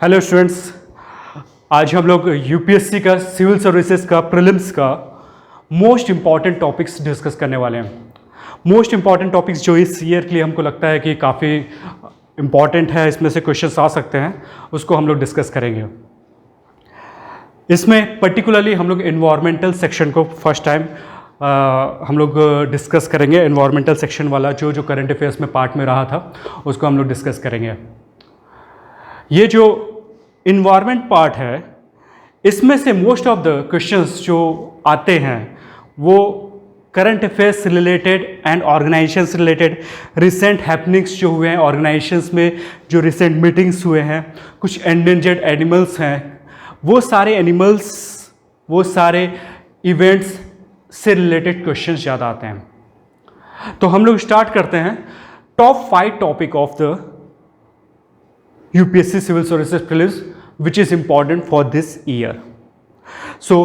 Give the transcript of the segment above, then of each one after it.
Hello students, आज हम लोग यूपीएससी का सिविल सर्विसेज का प्रीलिम्स का मोस्ट इम्पॉर्टेंट टॉपिक्स डिस्कस करने वाले हैं। मोस्ट इम्पॉर्टेंट टॉपिक्स जो इस ईयर के लिए हमको लगता है कि काफ़ी इम्पॉर्टेंट है, इसमें से क्वेश्चंस आ सकते हैं, उसको हम लोग डिस्कस करेंगे। इसमें पर्टिकुलरली हम लोग एनवायरमेंटल सेक्शन को फर्स्ट टाइम हम लोग डिस्कस करेंगे। एनवायरमेंटल सेक्शन वाला जो करंट अफेयर्स में पार्ट में रहा था उसको हम लोग डिस्कस करेंगे। ये जो इन्वायरमेंट पार्ट है, इसमें से मोस्ट ऑफ द क्वेश्चंस जो आते हैं वो current affairs related and organisations से रिलेटेड, रिसेंट हैपनिंग्स जो हुए हैं ऑर्गेनाइजेशंस में, जो रिसेंट मीटिंग्स हुए हैं, कुछ एंडेंजर्ड एनिमल्स हैं, वो सारे एनिमल्स, वो सारे इवेंट्स से रिलेटेड क्वेश्चंस ज़्यादा आते हैं। तो हम लोग स्टार्ट करते हैं top 5 topic of the UPSC Civil Services Prelims which is important for this year. So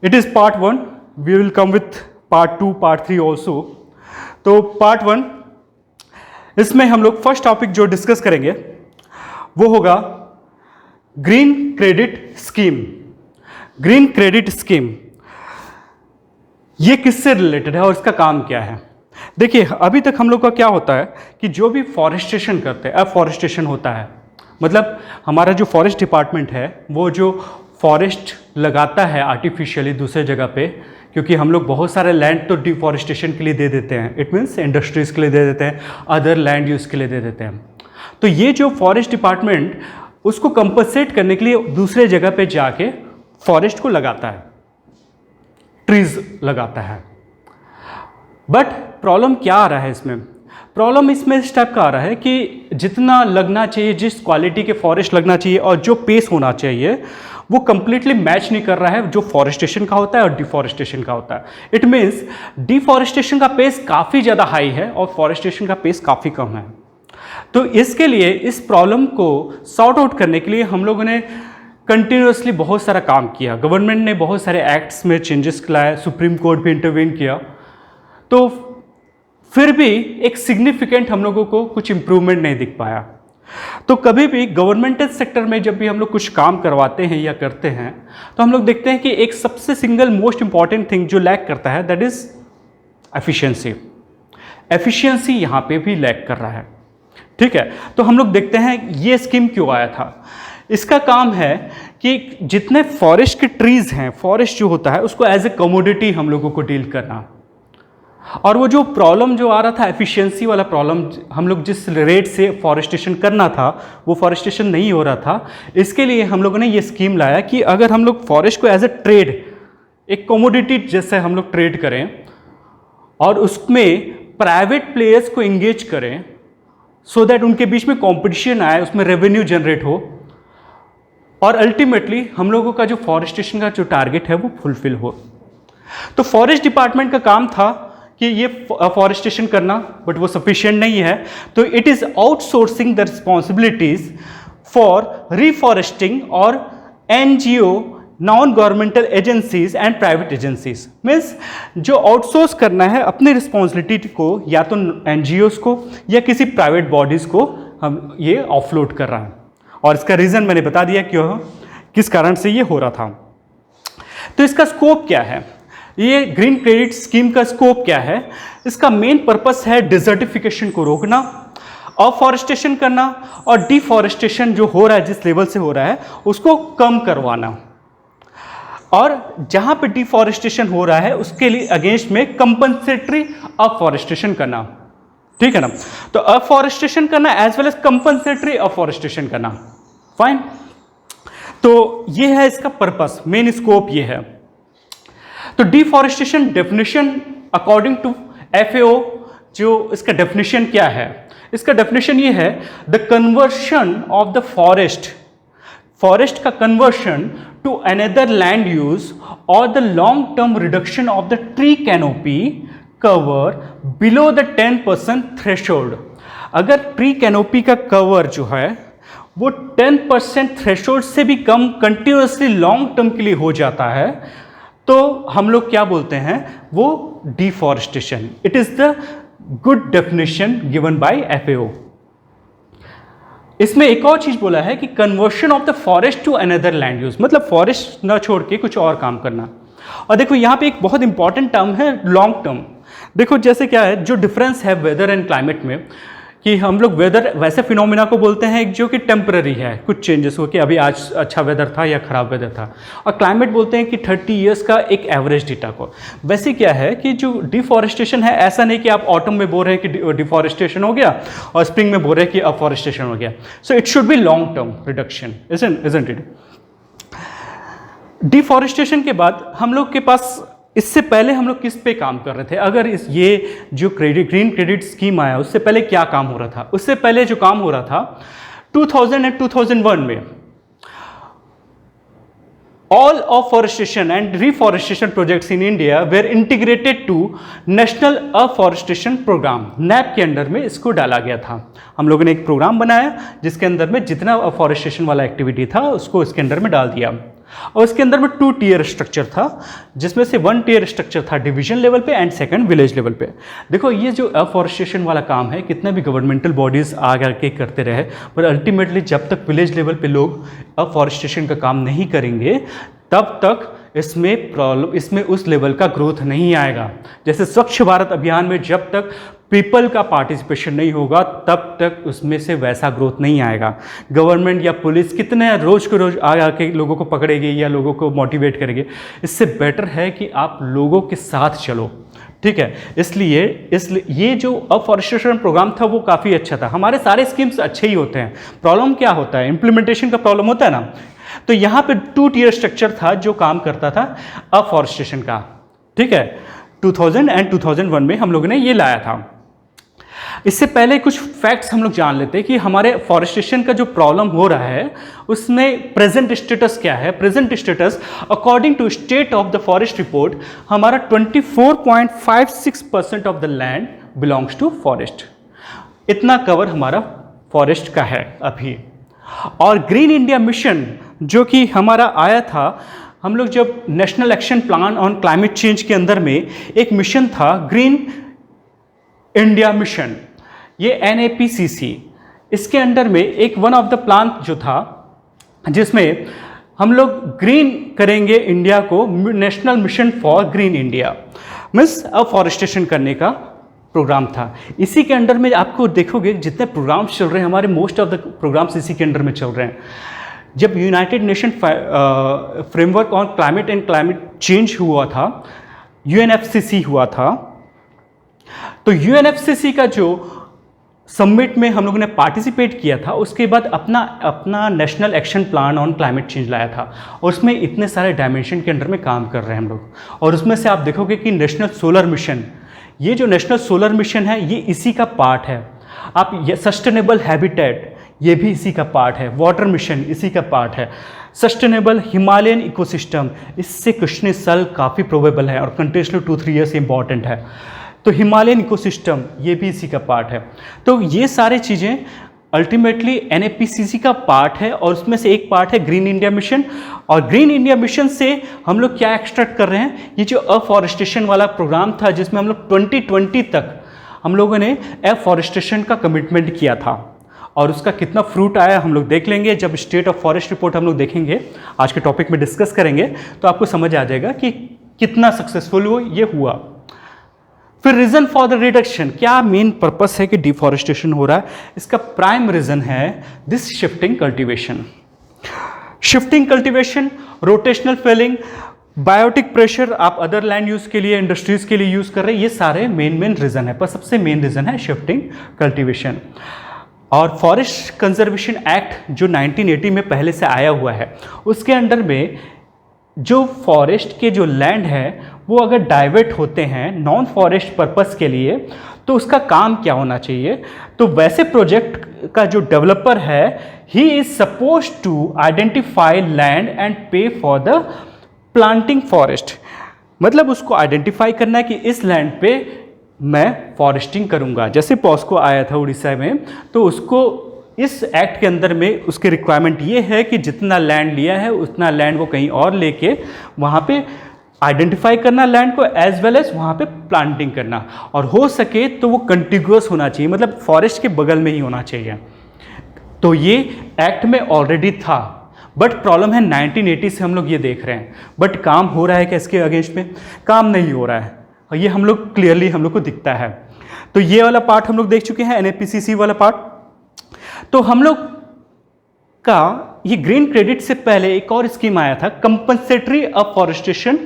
it is part 1. We will come with part 2, part 3 also. तो part 1 इसमें हम लोग फर्स्ट टॉपिक जो डिस्कस करेंगे वो होगा green credit scheme. Green credit scheme ये किससे रिलेटेड है और इसका काम क्या है? देखिए, अभी तक हम लोग का क्या होता है कि जो भी फॉरेस्टेशन करते हैं, एफॉरेस्टेशन होता है, मतलब हमारा जो फॉरेस्ट डिपार्टमेंट है वो जो फॉरेस्ट लगाता है आर्टिफिशियली दूसरे जगह पे, क्योंकि हम लोग बहुत सारे लैंड तो डिफॉरेस्टेशन के लिए दे देते हैं, इट मीन्स इंडस्ट्रीज़ के लिए दे देते हैं, अदर लैंड यूज़ के लिए दे देते हैं। तो ये जो फॉरेस्ट डिपार्टमेंट उसको कंपनसेट करने के लिए दूसरे जगह पे जाके फॉरेस्ट को लगाता है, ट्रीज लगाता है। बट प्रॉब्लम क्या आ रहा है इसमें? प्रॉब्लम इसमें इस टाइप का आ रहा है कि जितना लगना चाहिए, जिस क्वालिटी के फॉरेस्ट लगना चाहिए और जो पेस होना चाहिए वो कंप्लीटली मैच नहीं कर रहा है जो फॉरेस्टेशन का होता है और डिफॉरेस्टेशन का होता है। इट मीन्स डिफॉरेस्टेशन का पेस काफ़ी ज़्यादा हाई है और फॉरेस्टेशन का पेस काफ़ी कम है। तो इसके लिए, इस प्रॉब्लम को सॉर्ट आउट करने के लिए हम लोगों ने कंटिन्यूसली बहुत सारा काम किया। गवर्नमेंट ने बहुत सारे एक्ट्स में चेंजेस लाए, सुप्रीम कोर्ट भी इंटरवीन किया, तो फिर भी एक सिग्निफिकेंट हम लोगों को कुछ इंप्रूवमेंट नहीं दिख पाया। तो कभी भी गवर्नमेंटल सेक्टर में जब भी हम लोग कुछ काम करवाते हैं या करते हैं तो हम लोग देखते हैं कि एक सबसे सिंगल मोस्ट इंपॉर्टेंट थिंग जो लैक करता है, दैट इज एफिशिएंसी। एफिशिएंसी यहाँ पे भी लैक कर रहा है, ठीक है। तो हम लोग देखते हैं ये स्कीम क्यों आया था। इसका काम है कि जितने फॉरेस्ट के ट्रीज हैं, फॉरेस्ट जो होता है उसको एज ए कमोडिटी हम लोगों को डील करना। और वो जो प्रॉब्लम जो आ रहा था, एफिशिएंसी वाला प्रॉब्लम, हम लोग जिस रेट से फॉरेस्टेशन करना था वो फॉरेस्टेशन नहीं हो रहा था। इसके लिए हम लोगों ने ये स्कीम लाया कि अगर हम लोग फॉरेस्ट को एज ए ट्रेड, एक कमोडिटी जैसे हम लोग ट्रेड करें और उसमें प्राइवेट प्लेयर्स को इंगेज करें सो दैट उनके बीच में कॉम्पिटिशन आए, उसमें रेवेन्यू जनरेट हो और अल्टीमेटली हम लोगों का जो फॉरेस्टेशन का जो टारगेट है वो फुलफिल हो। तो फॉरेस्ट डिपार्टमेंट का काम था कि ये फॉरेस्टेशन करना, बट वो सफिशिएंट नहीं है, तो it is outsourcing the responsibilities for reforesting और NGO, non governmental agencies and private agencies. Means जो आउटसोर्स करना है अपनी रिस्पॉन्सिबिलिटी को या तो NGOs को या किसी प्राइवेट बॉडीज को हम ये ऑफलोड कर रहा है। और इसका रीजन मैंने बता दिया क्यों, किस कारण से ये हो रहा था। तो इसका स्कोप क्या है? ये ग्रीन क्रेडिट स्कीम का स्कोप क्या है? इसका मेन पर्पस है डिजर्टिफिकेशन को रोकना, अफॉरेस्टेशन करना और डिफॉरेस्टेशन जो हो रहा है, जिस लेवल से हो रहा है उसको कम करवाना, और जहां पे डिफॉरेस्टेशन हो रहा है उसके लिए अगेंस्ट में कंपनसेटरी अफॉरेस्टेशन करना, ठीक है ना। तो अफॉरेस्टेशन करना as well as compensatory afforestation करना, फाइन। तो ये है इसका पर्पस, मेन स्कोप ये है। तो deforestation definition according to FAO, जो इसका डेफिनेशन क्या है? इसका डेफिनेशन ये है, the conversion of the forest का conversion to another land use और the long term reduction of the tree canopy cover below the 10% threshold. अगर ट्री कैनोपी का कवर जो है वो 10% थ्रेशोल्ड से भी कम कंटिन्यूसली लॉन्ग टर्म के लिए हो जाता है तो हम लोग क्या बोलते हैं, वो deforestation. It is the good definition given by FAO। इसमें एक और चीज़ बोला है कि conversion of the forest to another land use, मतलब फॉरेस्ट ना छोड़ के कुछ और काम करना। और देखो यहाँ पे एक बहुत इंपॉर्टेंट टर्म है लॉन्ग टर्म। देखो जैसे क्या है, जो डिफरेंस है वेदर एंड क्लाइमेट में, कि हम लोग वेदर वैसे फिनोमिना को बोलते हैं जो कि टेम्पररी है, कुछ चेंजेस हो कि अभी आज अच्छा वेदर था या ख़राब वेदर था, और क्लाइमेट बोलते हैं कि 30 ईयर्स का एक एवरेज डेटा को। वैसे क्या है कि जो डिफॉरेस्टेशन है, ऐसा नहीं कि आप ऑटम में बोल रहे हैं कि डिफॉरेस्टेशन हो गया और स्प्रिंग में बोल रहे हैं कि अफॉरेस्टेशन हो गया। So it should be long term reduction, isn't it. Deforestation के बाद हम लोग के पास, इससे पहले हम लोग किस पे काम कर रहे थे? अगर ये जो ग्रीन क्रेडिट स्कीम आया, उससे पहले क्या काम हो रहा था? उससे पहले जो काम हो रहा था 2000 एंड 2001 में, all afforestation and reforestation projects in India were integrated to national afforestation programme, NAP के अंडर में इसको डाला गया था। हम लोगों ने एक प्रोग्राम बनाया जिसके अंदर में जितना अफॉरेस्टेशन वाला एक्टिविटी था उसको इसके अंदर में डाल दिया, और इसके अंदर में 2 टीयर स्ट्रक्चर था, जिसमें से 1 टीयर स्ट्रक्चर था डिवीजन लेवल पे एंड सेकंड विलेज लेवल पे। देखो ये जो अफॉरेस्टेशन वाला काम है, कितने भी गवर्नमेंटल बॉडीज आगे के करते रहे, पर अल्टीमेटली जब तक विलेज लेवल पे लोग अफॉरेस्टेशन का काम नहीं करेंगे, तब तक इसमें उस लेवल का ग्रोथ नहीं आएगा। जैसे स्वच्छ भारत अभियान में जब तक पीपल का पार्टिसिपेशन नहीं होगा, तब तक उसमें से वैसा ग्रोथ नहीं आएगा। गवर्नमेंट या पुलिस कितने रोज को रोज आके लोगों को पकड़ेगी या लोगों को मोटिवेट करेगी? इससे बेटर है कि आप लोगों के साथ चलो, ठीक है। इसलिए ये जो अफॉरेस्टेशन प्रोग्राम था वो काफ़ी अच्छा था। हमारे सारे स्कीम्स अच्छे ही होते हैं, प्रॉब्लम क्या होता है? इम्प्लीमेंटेशन का प्रॉब्लम होता है ना। तो यहाँ पे 2 टीयर स्ट्रक्चर था जो काम करता था अफॉरेस्टेशन का, ठीक है। 2000 एंड 2001 में हम लोगों ने ये लाया था। इससे पहले कुछ फैक्ट्स हम लोग जान लेते हैं कि हमारे फॉरेस्टेशन का जो प्रॉब्लम हो रहा है उसमें प्रेजेंट स्टेटस क्या है। Present status according to state of the forest report, हमारा 24.56% of the land belongs to forest. इतना कवर हमारा फॉरेस्ट का है अभी। और ग्रीन इंडिया मिशन जो कि हमारा आया था, हम लोग जब national action plan on climate change के अंदर में एक मिशन था ग्रीन इंडिया मिशन, ये NAPCC, इसके अंडर में एक वन ऑफ द प्लान जो था जिसमें हम लोग ग्रीन करेंगे इंडिया को, national mission for green India, means afforestation करने का प्रोग्राम था। इसी के अंडर में आपको देखोगे जितने प्रोग्राम्स चल रहे हैं हमारे, मोस्ट ऑफ द प्रोग्राम्स इसी के अंडर में चल रहे हैं। जब United nation framework on climate and climate change हुआ था, UNFCCC हुआ था, तो UNFCCC का जो समिट में हम लोगों ने पार्टिसिपेट किया था, उसके बाद अपना national action plan on climate change लाया था, और उसमें इतने सारे डायमेंशन के अंडर में काम कर रहे हैं हम लोग। और उसमें से आप देखोगे कि नेशनल सोलर मिशन, ये जो नेशनल सोलर मिशन है ये इसी का पार्ट है। आप ये सस्टेनेबल हैबिटेट, ये भी इसी का पार्ट है। वाटर मिशन इसी का पार्ट है। सस्टेनेबल हिमालयन इकोसिस्टम, इससे क्वेश्चन सल काफ़ी प्रोबेबल है और कंटिन्यूसली 2-3 ईयर्स इंपॉर्टेंट है। तो हिमालयन इकोसिस्टम ये भी इसी का पार्ट है। तो ये सारी चीज़ें अल्टीमेटली NAPCC का पार्ट है, और उसमें से एक पार्ट है ग्रीन इंडिया मिशन। और ग्रीन इंडिया मिशन से हम लोग क्या एक्सट्रैक्ट कर रहे हैं, ये जो अफॉरेस्टेशन वाला प्रोग्राम था जिसमें हम लोग 2020 तक हम लोगों ने अफॉरेस्टेशन का कमिटमेंट किया था, और उसका कितना फ्रूट आया हम लोग देख लेंगे जब स्टेट ऑफ फॉरेस्ट रिपोर्ट हम लोग देखेंगे, आज के टॉपिक में डिस्कस करेंगे, तो आपको समझ आ जाएगा कि कितना सक्सेसफुल वो ये हुआ। फिर रीजन फॉर द रिडक्शन, क्या मेन पर्पस है कि डिफॉरेस्टेशन हो रहा है? इसका प्राइम रीजन है this shifting cultivation. Shifting cultivation, rotational felling, biotic pressure, आप अदर लैंड यूज के लिए, इंडस्ट्रीज के लिए यूज कर रहे हैं, ये सारे मेन रीजन है, पर सबसे मेन रीजन है शिफ्टिंग कल्टीवेशन। और फॉरेस्ट कंजर्वेशन एक्ट जो 1980 में पहले से आया हुआ है, उसके अंडर में जो फॉरेस्ट के जो लैंड है वो अगर डाइवर्ट होते हैं नॉन फॉरेस्ट पर्पस के लिए, तो उसका काम क्या होना चाहिए? तो वैसे प्रोजेक्ट का जो डेवलपर है, he is suppose to identify land and pay for the planting forest. मतलब उसको आइडेंटिफाई करना है कि इस लैंड पे मैं फॉरेस्टिंग करूंगा। जैसे पॉस्को आया था उड़ीसा में, तो उसको इस एक्ट के अंदर में उसकी रिक्वायरमेंट ये है कि जितना लैंड लिया है उतना लैंड वो कहीं और लेके वहाँ पे आइडेंटिफाई करना लैंड को, एज वेल एज वहाँ पे प्लांटिंग करना, और हो सके तो वो कंटिग्यूअस होना चाहिए, मतलब फॉरेस्ट के बगल में ही होना चाहिए। तो ये एक्ट में ऑलरेडी था, बट प्रॉब्लम है 1980 से हम लोग ये देख रहे हैं, बट काम हो रहा है क्या इसके अगेंस्ट में? काम नहीं हो रहा है, और ये हम लोग क्लियरली हम लोग को दिखता है। तो ये वाला पार्ट हम लोग देख चुके हैं, NAPCC वाला पार्ट। तो हम लोग का ये ग्रीन क्रेडिट से पहले एक और स्कीम आया था, कंपनसेटरी अफॉरेस्टेशन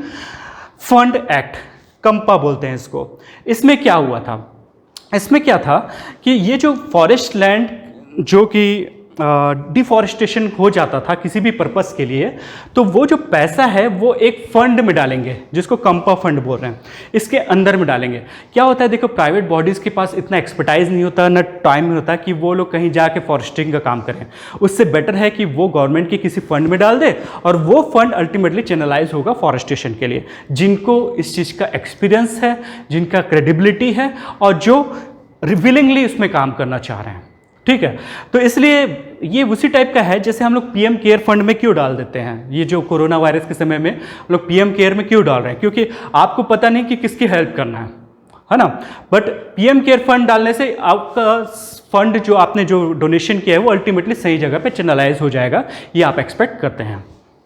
फंड एक्ट, कंपा बोलते हैं इसको। इसमें क्या हुआ था? इसमें क्या था कि ये जो फॉरेस्ट लैंड जो कि डिफॉरेस्टेशन हो जाता था किसी भी पर्पस के लिए, तो वो जो पैसा है वो एक फंड में डालेंगे, जिसको कंपा फंड बोल रहे हैं, इसके अंदर में डालेंगे। क्या होता है, देखो प्राइवेट बॉडीज़ के पास इतना एक्सपर्टाइज नहीं होता, ना टाइम होता कि वो लोग कहीं जाके फॉरेस्टिंग का काम करें। उससे बेटर है कि वो गवर्नमेंट के किसी फंड में डाल दे, और वो फंड अल्टीमेटली चैनलाइज होगा फॉरेस्टेशन के लिए, जिनको इस चीज़ का एक्सपीरियंस है, जिनका क्रेडिबिलिटी है, और जो विलिंगली उसमें काम करना चाह रहे हैं। ठीक है, तो इसलिए ये उसी टाइप का है जैसे हम लोग PM केयर फंड में क्यों डाल देते हैं। ये जो कोरोना वायरस के समय में लोग PM केयर में क्यों डाल रहे हैं, क्योंकि आपको पता नहीं कि किसकी हेल्प करना है ना। बट PM केयर फंड डालने से आपका फंड जो आपने जो डोनेशन किया है वो अल्टीमेटली सही जगह पे चैनलाइज हो जाएगा, ये आप एक्सपेक्ट करते हैं।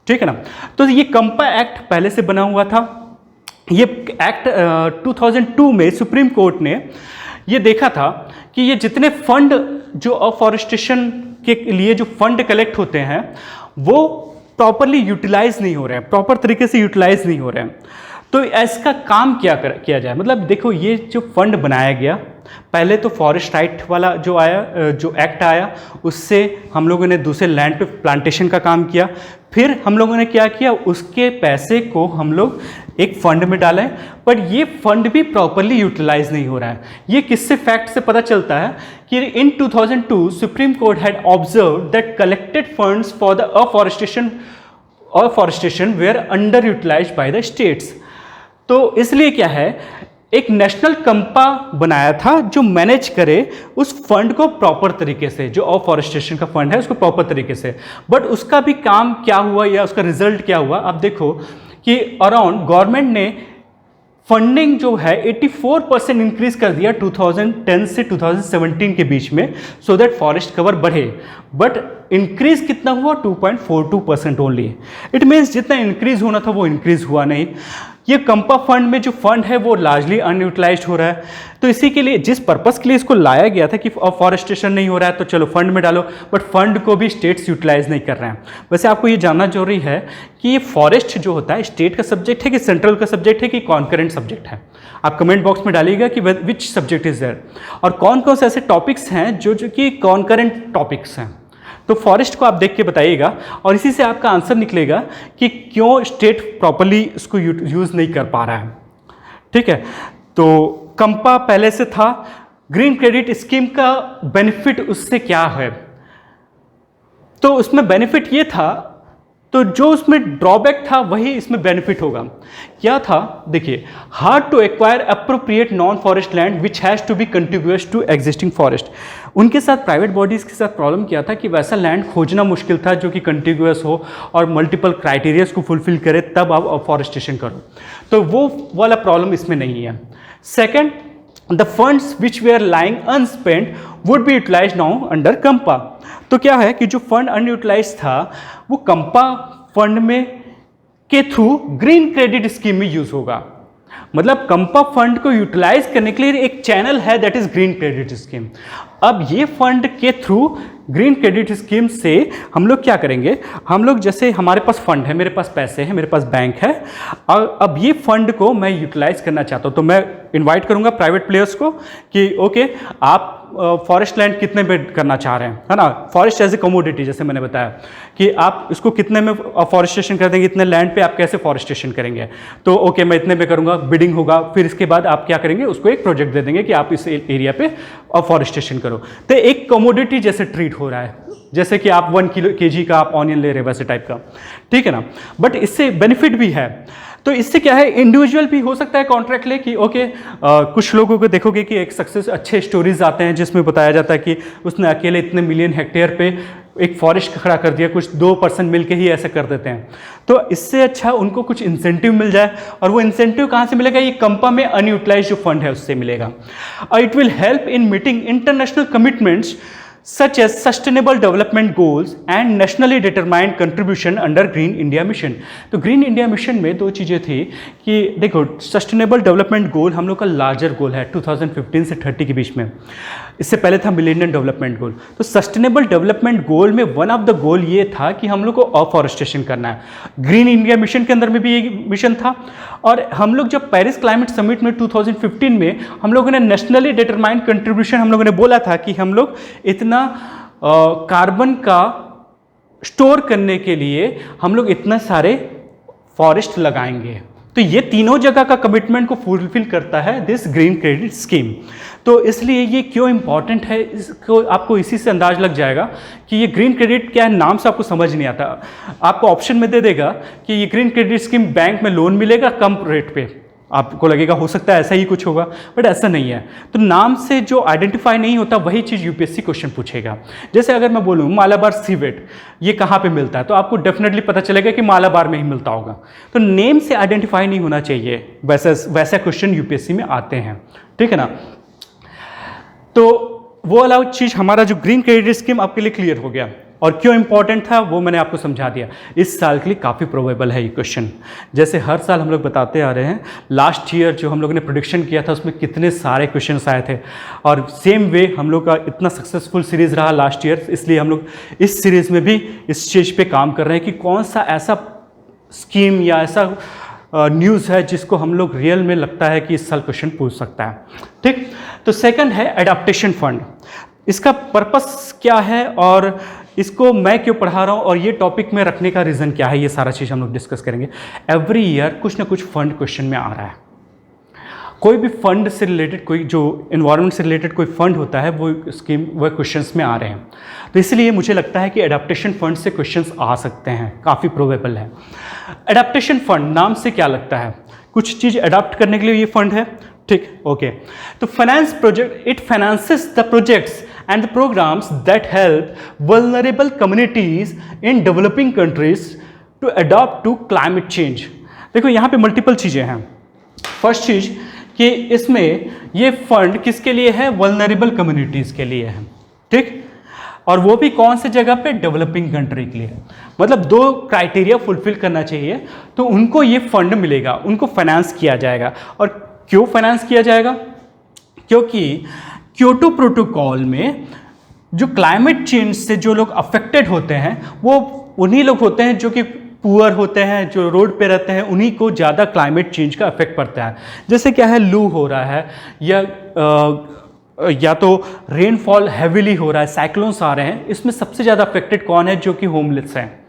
ठीक है ना। तो ये कंपा एक्ट पहले से बना हुआ था। ये एक्ट 2002 में सुप्रीम कोर्ट ने ये देखा था कि ये जितने फंड जो अफॉरेस्टेशन के लिए जो फंड कलेक्ट होते हैं वो प्रॉपरली यूटिलाइज नहीं हो रहे हैं, प्रॉपर तरीके से यूटिलाइज नहीं हो रहे हैं। तो इसका काम किया जाए, मतलब देखो ये जो फंड बनाया गया, पहले तो फॉरेस्ट राइट वाला जो आया, जो एक्ट आया, उससे हम लोगों ने दूसरे लैंड पे प्लांटेशन का काम किया। फिर हम लोगों ने क्या किया, उसके पैसे को हम लोग एक फंड में डालें, पर ये फंड भी प्रॉपरली यूटिलाइज नहीं हो रहा है। ये किससे फैक्ट से पता चलता है कि in 2002 supreme court had observe that collected funds for the afforestation were under utilised by the states. तो इसलिए क्या है, एक नेशनल कंपा बनाया था जो मैनेज करे उस फंड को प्रॉपर तरीके से, जो अफॉरेस्टेशन का फंड है उसको प्रॉपर तरीके से। बट उसका भी काम क्या हुआ या उसका रिजल्ट क्या हुआ, आप देखो कि अराउंड गवर्नमेंट ने फंडिंग जो है 84% इंक्रीज कर दिया 2010 से 2017 के बीच में, सो दैट फॉरेस्ट कवर बढ़े। बट इंक्रीज कितना हुआ, 2.42% ओनली। इट मीन्स जितना इंक्रीज होना था वो इंक्रीज हुआ नहीं। ये कंपा फंड में जो फंड है वो लार्जली अनयूटिलाइज्ड हो रहा है। तो इसी के लिए, जिस पर्पस के लिए इसको लाया गया था कि फॉरेस्टेशन नहीं हो रहा है तो चलो फंड में डालो, बट फंड को भी स्टेट्स यूटिलाइज नहीं कर रहे हैं। वैसे आपको ये जानना जरूरी है कि ये फॉरेस्ट जो होता है स्टेट का सब्जेक्ट है कि सेंट्रल का सब्जेक्ट है कि कॉन्करेंट सब्जेक्ट है। आप कमेंट बॉक्स में डालिएगा कि विच सब्जेक्ट इज देयर, और कौन कौन से ऐसे टॉपिक्स हैं जो कि कॉन्करेंट टॉपिक्स हैं। तो फॉरेस्ट को आप देख के बताइएगा, और इसी से आपका आंसर निकलेगा कि क्यों स्टेट प्रॉपरली इसको यूज़ नहीं कर पा रहा है। ठीक है, तो कंपा पहले से था। ग्रीन क्रेडिट स्कीम का बेनिफिट उससे क्या है, तो उसमें बेनिफिट ये था, तो जो उसमें ड्रॉबैक था वही इसमें बेनिफिट होगा। क्या था, देखिए, hard to acquire appropriate non forest land which has to be continuous to existing forest. उनके साथ प्राइवेट बॉडीज़ के साथ प्रॉब्लम क्या था कि वैसा लैंड खोजना मुश्किल था जो कि कंटिन्यूअस हो और मल्टीपल क्राइटेरियाज को फुलफिल करे, तब आप अफॉरेस्टेशन करो। तो वो वाला प्रॉब्लम इसमें नहीं है। Second, the funds which they are lying unspent would be utilise now under CAMPA. तो क्या है कि जो फंड अनयूटिलाइज था वो कंपा फंड में के थ्रू ग्रीन क्रेडिट स्कीम में यूज होगा। मतलब कंपा फंड को यूटिलाइज करने के लिए एक चैनल है, that is green credit scheme. अब ये फंड के थ्रू ग्रीन क्रेडिट स्कीम से हम लोग क्या करेंगे, हम लोग जैसे हमारे पास फंड है, मेरे पास पैसे हैं, मेरे पास बैंक है, और अब ये फंड को मैं यूटिलाइज करना चाहता हूँ, तो मैं इनवाइट करूँगा प्राइवेट प्लेयर्स को कि ओके आप फॉरेस्ट लैंड कितने में करना चाह रहे हैं, है ना। फॉरेस्ट एज ए कमोडिटी, जैसे मैंने बताया कि आप इसको कितने में फॉरेस्टेशन कर देंगे, इतने लैंड पे आप कैसे फॉरेस्टेशन करेंगे, तो ओके मैं इतने में करूँगा, बिडिंग होगा, फिर इसके बाद आप क्या करेंगे, उसको एक प्रोजेक्ट दे देंगे कि आप इस एरिया पे फॉरेस्टेशन करो। तो एक कमोडिटी जैसे ट्रीट हो रहा है, जैसे कि आप 1 kg का आप ऑनियन ले रहे हैं, वैसे टाइप का, ठीक है ना। बट इससे बेनिफिट भी है। तो इससे क्या है, इंडिविजुअल भी हो सकता है कॉन्ट्रैक्ट ले कि ओके, कुछ लोगों को देखोगे कि एक सक्सेस अच्छे स्टोरीज आते हैं जिसमें बताया जाता है कि उसने अकेले इतने मिलियन हेक्टेयर पे एक फॉरेस्ट खड़ा कर दिया, कुछ 2 पर्सन मिलके ही ऐसा कर देते हैं। तो इससे अच्छा उनको कुछ इंसेंटिव मिल जाए, और वो इंसेंटिव कहाँ से मिलेगा, ये कंपा में अनयूटिलाइज जो फंड है उससे मिलेगा। और it will help in meeting international commitments such as sustainable development goals and nationally determined contribution under green india mission। तो ग्रीन इंडिया मिशन में दो चीज़ें थी कि देखो सस्टेनेबल डेवलपमेंट गोल हम लोग का लार्जर गोल है 2015 से 30 के बीच में, इससे पहले था मिलेनियम डेवलपमेंट गोल। तो सस्टेनेबल डेवलपमेंट गोल में वन ऑफ द गोल ये था कि हम लोग को अफॉरेस्टेशन करना है। ग्रीन इंडिया मिशन के अंदर में भी ये मिशन था, और हम लोग जब पेरिस क्लाइमेट समिट में 2015 में हम लोगों ने नेशनली डिटरमाइंड कंट्रीब्यूशन हम लोगों ने बोला था कि हम लोग इतना कार्बन का स्टोर करने के लिए हम लोग इतना सारे फॉरेस्ट लगाएंगे। तो ये तीनों जगह का कमिटमेंट को फुलफिल करता है दिस ग्रीन क्रेडिट स्कीम। तो इसलिए ये क्यों इंपॉर्टेंट है, इसको आपको इसी से अंदाज लग जाएगा कि ये ग्रीन क्रेडिट क्या है। नाम से आपको समझ नहीं आता, आपको ऑप्शन में दे देगा कि ये ग्रीन क्रेडिट स्कीम बैंक में लोन मिलेगा कम रेट पे, आपको लगेगा हो सकता है ऐसा ही कुछ होगा, बट ऐसा नहीं है। तो नाम से जो आइडेंटिफाई नहीं होता वही चीज़ यूपीएससी क्वेश्चन पूछेगा। जैसे अगर मैं बोलूँ मालाबार सीवेट ये कहाँ पे मिलता है, तो आपको डेफिनेटली पता चलेगा कि मालाबार में ही मिलता होगा। तो नेम से आइडेंटिफाई नहीं होना चाहिए, वैसा क्वेश्चन यूपीएससी में आते हैं, ठीक है ना। तो वो वाला चीज़ हमारा जो ग्रीन क्रेडिट स्कीम आपके लिए क्लियर हो गया, और क्यों इंपॉर्टेंट था वो मैंने आपको समझा दिया। इस साल के लिए काफ़ी प्रोबेबल है ये क्वेश्चन, जैसे हर साल हम लोग बताते आ रहे हैं। लास्ट ईयर जो हम लोगों ने प्रेडिक्शन किया था उसमें कितने सारे क्वेश्चंस आए थे, और सेम वे हम लोग का इतना सक्सेसफुल सीरीज़ रहा लास्ट ईयर, इसलिए हम लोग इस सीरीज़ में भी इस चीज़ पे काम कर रहे हैं कि कौन सा ऐसा स्कीम या ऐसा न्यूज़ है जिसको हम लोग रियल में लगता है कि इस साल क्वेश्चन पूछ सकता है, ठीक। तो सेकंड है एडाप्टेशन फंड। इसका पर्पस क्या है और इसको मैं क्यों पढ़ा रहा हूँ और ये टॉपिक में रखने का रीज़न क्या है, ये सारा चीज़ हम लोग डिस्कस करेंगे। एवरी ईयर कुछ ना कुछ फंड क्वेश्चन में आ रहा है। कोई भी फंड से रिलेटेड, कोई जो इन्वायरमेंट से रिलेटेड कोई फंड होता है वो स्कीम वो क्वेश्चंस में आ रहे हैं। तो इसलिए मुझे लगता है कि एडाप्टेशन फंड से क्वेश्चंस आ सकते हैं, काफ़ी प्रोबेबल है। एडाप्टेशन फंड नाम से क्या लगता है, कुछ चीज़ अडाप्ट करने के लिए ये फंड है, ठीक, ओके। तो finance project, it finances the projects and the programs that help vulnerable communities in developing countries to adapt to climate change। देखो यहाँ पे मल्टीपल चीज़ें हैं। फर्स्ट चीज़ कि इसमें ये फंड किसके लिए है, वल्नरेबल कम्युनिटीज़ के लिए है, ठीक, और वो भी कौन से जगह पे, डेवलपिंग कंट्री के लिए। मतलब दो क्राइटेरिया फुलफिल करना चाहिए तो उनको ये फंड मिलेगा, उनको फाइनेंस किया जाएगा। और क्यों फाइनेंस किया जाएगा, क्योंकि क्योटो प्रोटोकॉल में जो क्लाइमेट चेंज से जो लोग अफेक्टेड होते हैं वो उन्हीं लोग होते हैं जो कि पुअर होते हैं, जो रोड पे रहते हैं, उन्हीं को ज़्यादा क्लाइमेट चेंज का इफेक्ट पड़ता है। जैसे क्या है, लू हो रहा है या तो रेनफॉल हैवीली हो रहा है, साइक्लोन्स आ रहे हैं, इसमें सबसे ज़्यादा अफेक्टेड कौन है, जो कि होमलेस हैं।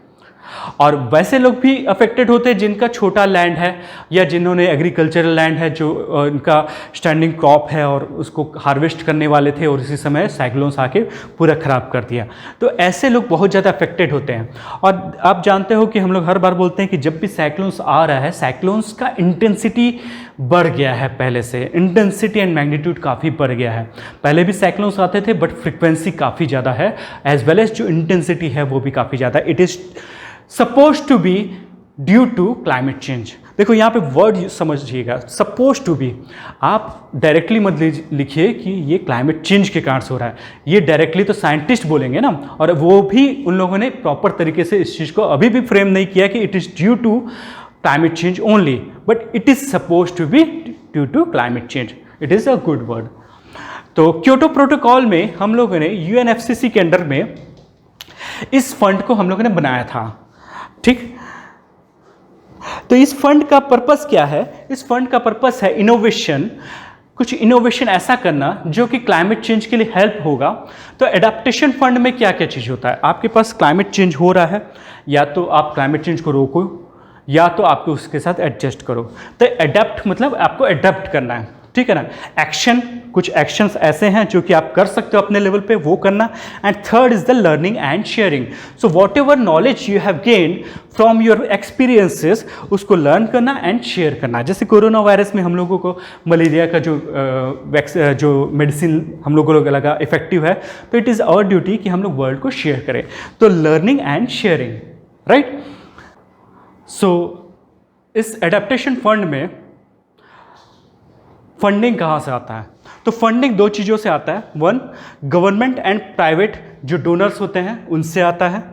और वैसे लोग भी अफेक्टेड होते हैं जिनका छोटा लैंड है या जिन्होंने एग्रीकल्चरल लैंड है, जो उनका स्टैंडिंग क्रॉप है और उसको हार्वेस्ट करने वाले थे और इसी समय साइक्लोन्स आके पूरा ख़राब कर दिया। तो ऐसे लोग बहुत ज़्यादा अफेक्टेड होते हैं। और आप जानते हो कि हम लोग हर बार बोलते हैं कि जब भी साइक्लोन्स आ रहा है, साइक्लोन्स का इंटेंसिटी बढ़ गया है, पहले से इंटेंसिटी एंड मैग्नीट्यूड काफ़ी बढ़ गया है। पहले भी साइक्लोन्स आते थे बट फ्रिक्वेंसी काफ़ी ज़्यादा है, एज वेल एज जो इंटेंसिटी है वो भी काफ़ी ज़्यादा। It is suppose to be due to climate change. देखो यहाँ पे वर्ड समझिएगा, सपोज टू बी। आप डायरेक्टली मत लिखिए कि ये क्लाइमेट चेंज के कारण से हो रहा है, ये डायरेक्टली तो साइंटिस्ट बोलेंगे ना, और वो भी उन लोगों ने प्रॉपर तरीके से इस चीज़ को अभी भी फ्रेम नहीं किया कि it is due to climate change only, but it is suppose to be due to climate change. It is a good word. तो क्योटो प्रोटोकॉल में हम लोगों ने यूएनएफसीसी के अंडर में इस फंड को हम लोगों ने बनाया था, ठीक। तो इस फंड का पर्पस क्या है, इस फंड का पर्पस है इनोवेशन, कुछ इनोवेशन ऐसा करना जो कि क्लाइमेट चेंज के लिए हेल्प होगा। तो एडाप्टेशन फंड में क्या क्या चीज़ होता है, आपके पास क्लाइमेट चेंज हो रहा है, या तो आप क्लाइमेट चेंज को रोको या तो आपको उसके साथ एडजस्ट करो। तो एडेप्ट मतलब आपको एडेप्ट करना है, ठीक है ना। एक्शन, कुछ एक्शंस ऐसे हैं जो कि आप कर सकते हो अपने लेवल पे, वो करना। And third is the learning and sharing. So what ever knowledge you have gained from your experiences, उसको लर्न करना एंड शेयर करना। जैसे कोरोना वायरस में हम लोगों को मलेरिया का जो मेडिसिन हम लोगों को लगा इफेक्टिव है, तो इट इज़ आवर ड्यूटी कि हम लोग वर्ल्ड को शेयर करें। तो लर्निंग एंड शेयरिंग, राइट। सो इस एडेप्टेशन फंड में फंडिंग कहाँ से आता है, तो फंडिंग दो चीज़ों से आता है, वन गवर्नमेंट एंड प्राइवेट जो डोनर्स होते हैं उनसे आता है,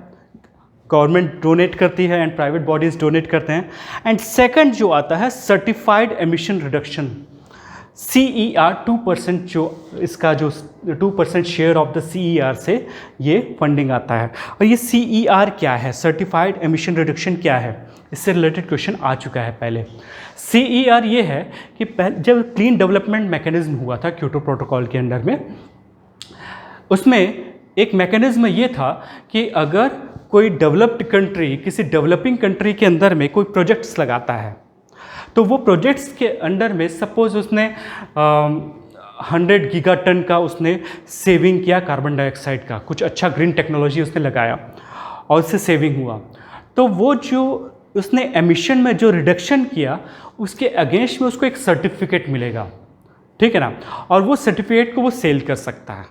गवर्नमेंट डोनेट करती है एंड प्राइवेट बॉडीज डोनेट करते हैं। एंड सेकंड जो आता है सर्टिफाइड एमिशन रिडक्शन, CER 2%, जो इसका जो 2% शेयर ऑफ द CER से ये फंडिंग आता है। और ये CER क्या है, सर्टिफाइड एमिशन रिडक्शन क्या है, इससे रिलेटेड क्वेश्चन आ चुका है पहले। CER ये है कि जब क्लीन डेवलपमेंट मैकेनिज्म हुआ था क्योटो प्रोटोकॉल के अंडर में, उसमें एक मैकेनिज्म ये था कि अगर कोई डेवलप्ड कंट्री किसी डेवलपिंग कंट्री के अंदर में कोई प्रोजेक्ट्स लगाता है, तो वो प्रोजेक्ट्स के अंडर में सपोज उसने 100 गीगाटन का उसने सेविंग किया कार्बन डाइऑक्साइड का, कुछ अच्छा ग्रीन टेक्नोलॉजी उसने लगाया और उससे सेविंग हुआ, तो वो जो उसने एमिशन में जो रिडक्शन किया उसके अगेंस्ट में उसको एक सर्टिफिकेट मिलेगा, ठीक है ना। और वो सर्टिफिकेट को वो सेल कर सकता है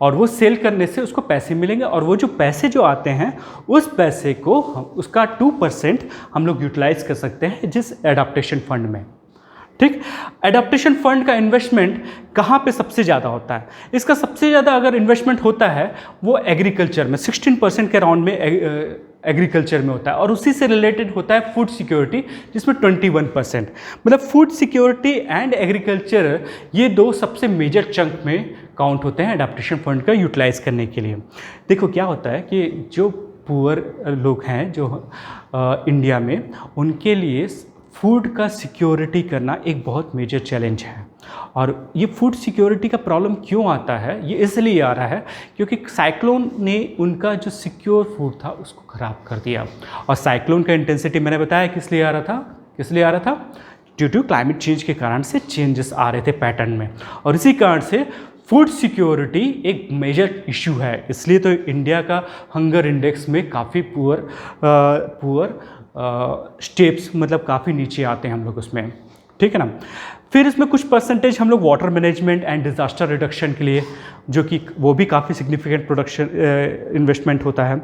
और वो सेल करने से उसको पैसे मिलेंगे, और वो जो पैसे जो आते हैं उस पैसे को उसका 2% हम लोग यूटिलाइज कर सकते हैं जिस एडाप्टेशन फंड में, ठीक। एडाप्टेशन फंड का इन्वेस्टमेंट कहाँ पे सबसे ज़्यादा होता है, इसका सबसे ज़्यादा अगर इन्वेस्टमेंट होता है वो एग्रीकल्चर में, 16% के अराउंड में एग्रीकल्चर में होता है, और उसी से रिलेटेड होता है फूड सिक्योरिटी जिसमें 21%। मतलब फूड सिक्योरिटी एंड एग्रीकल्चर ये दो सबसे मेजर चंक में काउंट होते हैं एडाप्टेशन फंड का यूटिलाइज करने के लिए। देखो क्या होता है कि जो पुअर लोग हैं जो इंडिया में, उनके लिए फूड का सिक्योरिटी करना एक बहुत मेजर चैलेंज है। और ये फूड सिक्योरिटी का प्रॉब्लम क्यों आता है, ये इसलिए आ रहा है क्योंकि साइक्लोन ने उनका जो सिक्योर फूड था उसको ख़राब कर दिया। और साइक्लोन का इंटेंसिटी मैंने बताया किस लिए आ रहा था, ड्यू टू क्लाइमेट चेंज के कारण से चेंजेस आ रहे थे पैटर्न में, और इसी कारण से फूड सिक्योरिटी एक मेजर इशू है। इसलिए तो इंडिया का हंगर इंडेक्स में काफ़ी पुअर स्टेप्स, मतलब काफ़ी नीचे आते हैं हम लोग उसमें, ठीक है ना। फिर इसमें कुछ परसेंटेज हम लोग water management and disaster reduction के लिए, जो कि वो भी काफ़ी सिग्निफिकेंट प्रोडक्शन इन्वेस्टमेंट होता है।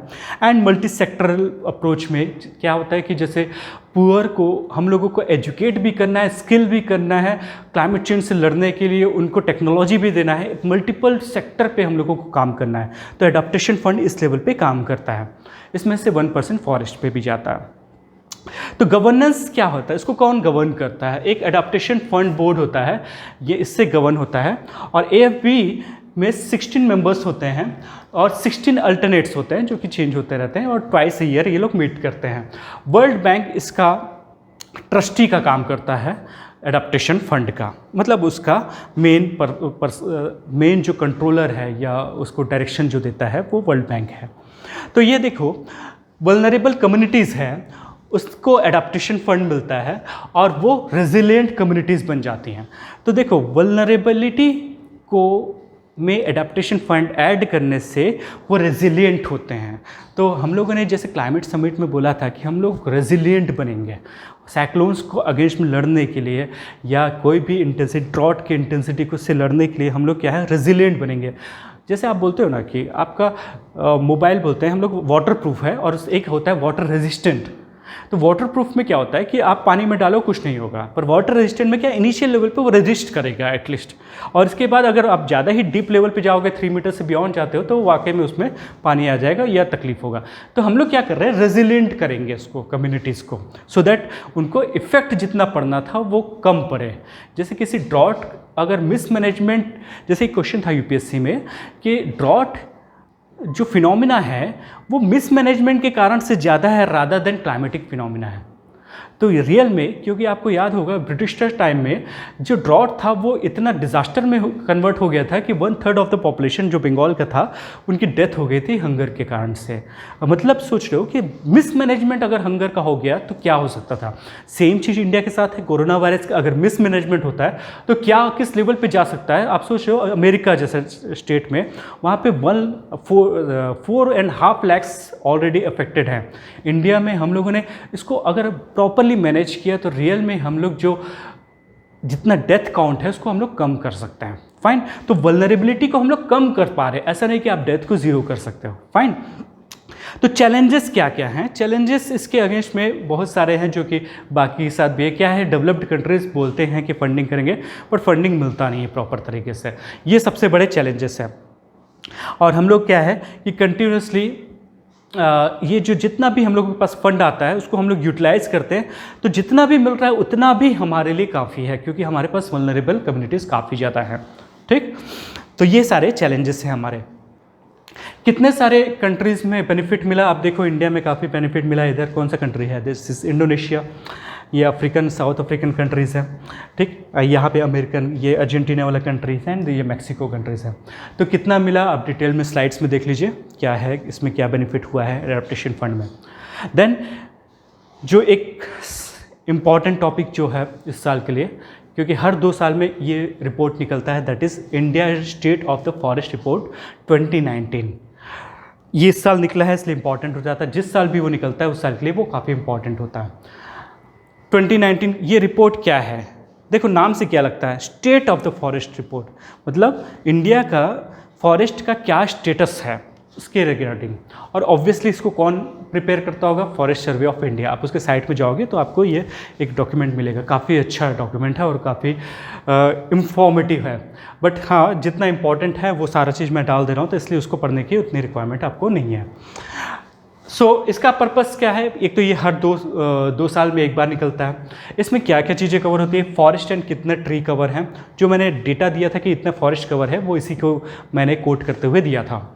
एंड मल्टी सेक्टरल अप्रोच में क्या होता है कि जैसे पुअर को हम लोगों को एजुकेट भी करना है, स्किल भी करना है, क्लाइमेट चेंज से लड़ने के लिए उनको टेक्नोलॉजी भी देना है, मल्टीपल सेक्टर पे हम लोगों को काम करना है। तो एडाप्टेशन फंड इस लेवल पे काम करता है। इसमें से 1% फॉरेस्ट पे भी जाता है। तो गवर्नेंस क्या होता है, इसको कौन गवर्न करता है, एक एडाप्टेशन फंड बोर्ड होता है, ये इससे गवर्न होता है। और AFB में 16 मेंबर्स होते हैं और 16 अल्टरनेट्स होते हैं जो कि चेंज होते रहते हैं, और ट्वाइस ए ईयर ये लोग मीट करते हैं। वर्ल्ड बैंक इसका ट्रस्टी का काम करता है एडाप्टेशन फंड का, मतलब उसका मेन जो कंट्रोलर है या उसको डायरेक्शन जो देता है वो वर्ल्ड बैंक है। तो ये देखो वल्नरेबल कम्युनिटीज़ हैं उसको एडाप्टेशन फंड मिलता है और वो रेजिलिएंट कम्युनिटीज़ बन जाती हैं। तो देखो वल्नरेबिलिटी को में एडाप्टेशन फंड ऐड करने से वो रेजिलिएंट होते हैं। तो हम लोगों ने जैसे क्लाइमेट समिट में बोला था कि हम लोग रेजिलिएंट बनेंगे साइक्लोन्स को अगेंस्ट में लड़ने के लिए, या कोई भी इंटेंसिटी ड्रॉट की इंटेंसिटी को से लड़ने के लिए हम लोग क्या है रेजिलिएंट बनेंगे। जैसे आप बोलते हो ना कि आपका मोबाइल बोलते हैं हम लोग वाटर प्रूफ है, और एक होता है वाटर रेजिस्टेंट। तो वाटर प्रूफ में क्या होता है कि आप पानी में डालो कुछ नहीं होगा, पर वाटर रेजिस्टेंट में क्या इनिशियल लेवल पे वो रेजिस्ट करेगा एटलीस्ट, और इसके बाद अगर आप ज़्यादा ही डीप लेवल पे जाओगे 3 मीटर से बियॉन्ड जाते हो तो वाकई में उसमें पानी आ जाएगा या तकलीफ होगा। तो हम लोग क्या कर रहे हैं रेजिलिएंट करेंगे उसको कम्युनिटीज़ को, सो दैट उनको इफ़ेक्ट जितना पड़ना था वो कम पड़े। जैसे किसी ड्रॉट अगर मिसमैनेजमेंट, जैसे क्वेश्चन था UPSC में कि ड्रॉट जो फिनोमिना है वो मिसमैनेजमेंट के कारण से ज़्यादा है रादर देन क्लाइमेटिक फिनोमिना है। तो रियल में, क्योंकि आपको याद होगा ब्रिटिश टाइम में जो ड्रॉट था वो इतना डिज़ास्टर में कन्वर्ट हो गया था कि 1/3 ऑफ द पॉपुलेशन जो बंगाल का था उनकी डेथ हो गई थी हंगर के कारण से। मतलब सोच रहे हो कि मिसमैनेजमेंट अगर हंगर का हो गया तो क्या हो सकता था। सेम चीज़ इंडिया के साथ है, कोरोना वायरस का अगर मिसमैनेजमेंट होता है तो क्या किस लेवल पे जा सकता है। आप सोच रहे हो अमेरिका जैसे स्टेट में वहाँ पे 4.5 लाख ऑलरेडी अफेक्टेड हैं। इंडिया में हम लोगों ने इसको अगर प्रॉपरली मैनेज किया तो रियल में हम लोग जो जितना डेथ काउंट है उसको हम लोग कम कर सकते हैं। फाइन, तो वल्नरेबिलिटी को हम लोग कम कर पा रहे हैं, ऐसा नहीं कि आप डेथ को जीरो कर सकते हो। फाइन, तो चैलेंजेस क्या क्या हैं? चैलेंजेस इसके अगेंस्ट में बहुत सारे हैं जो कि बाकी के साथ भी है। क्या है, डेवलप्ड कंट्रीज़ बोलते हैं कि फंडिंग करेंगे बट फंडिंग मिलता नहीं है प्रॉपर तरीके से, ये सबसे बड़े चैलेंजेस हैं। और हम लोग क्या है कि कंटिन्यूसली ये जो जितना भी हम लोग के पास फंड आता है उसको हम लोग यूटिलाइज़ करते हैं, तो जितना भी मिल रहा है उतना भी हमारे लिए काफ़ी है, क्योंकि हमारे पास वल्नरेबल कम्युनिटीज़ काफ़ी ज़्यादा हैं। ठीक, तो ये सारे चैलेंजेस हैं हमारे। कितने सारे कंट्रीज़ में बेनिफिट मिला, आप देखो इंडिया में काफ़ी बेनिफिट मिला। इधर कौन सा कंट्री है, दिस इज इंडोनेशिया, ये अफ्रीकन साउथ अफ्रीकन कंट्रीज़ है। ठीक, यहाँ पे अमेरिकन, ये अर्जेंटीना वाला कंट्रीज़ है, एंड ये मैक्सिको कंट्रीज़ है। तो कितना मिला आप डिटेल में स्लाइड्स में देख लीजिए क्या है, इसमें क्या बेनिफिट हुआ है एडेप्टेशन फंड में। देन जो एक इम्पॉर्टेंट टॉपिक जो है इस साल के लिए, क्योंकि हर 2 साल में ये रिपोर्ट निकलता है, that is India state of the forest report 2019। ये इस साल निकला है इसलिए इंपॉर्टेंट हो जाता है, जिस साल भी वो निकलता है उस साल के लिए वो काफ़ी इंपॉर्टेंट होता है। 2019 ये रिपोर्ट क्या है, देखो नाम से क्या लगता है, state of the forest report, मतलब इंडिया का फॉरेस्ट का क्या स्टेटस है उसके रिगार्डिंग। और ऑब्वियसली इसको कौन प्रिपेयर करता होगा, फॉरेस्ट सर्वे ऑफ इंडिया। आप उसके साइट में जाओगे तो आपको ये एक डॉक्यूमेंट मिलेगा, काफ़ी अच्छा डॉक्यूमेंट है और काफ़ी इंफॉर्मेटिव है। बट हाँ, जितना इंपॉर्टेंट है वो सारा चीज़ मैं डाल दे रहा हूँ, तो इसलिए उसको पढ़ने की उतनी रिक्वायरमेंट आपको नहीं है। इसका पर्पस क्या है, एक तो ये हर दो साल में एक बार निकलता है। इसमें क्या क्या चीज़ें कवर होती है, फॉरेस्ट एंड कितने ट्री कवर हैं, जो मैंने डेटा दिया था कि इतना फॉरेस्ट कवर है वो इसी को मैंने कोट करते हुए दिया था।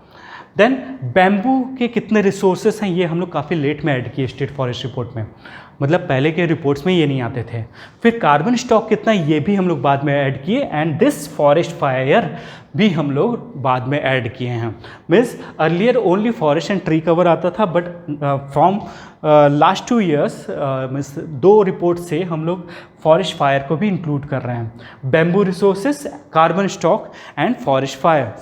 देन बैम्बू के कितने रिसोर्सेस हैं, ये हम लोग काफ़ी लेट में ऐड किए स्टेट फॉरेस्ट रिपोर्ट में, मतलब पहले के रिपोर्ट्स में ये नहीं आते थे। फिर कार्बन स्टॉक कितना, ये भी हम लोग बाद में ऐड किए, एंड दिस फॉरेस्ट फायर भी हम लोग बाद में ऐड किए हैं। Means earlier only forest and tree cover आता था, but from last 2 years means 2 report से हम लोग फॉरेस्ट फायर को भी इंक्लूड कर रहे हैं। Bamboo resources, carbon stock and forest fire.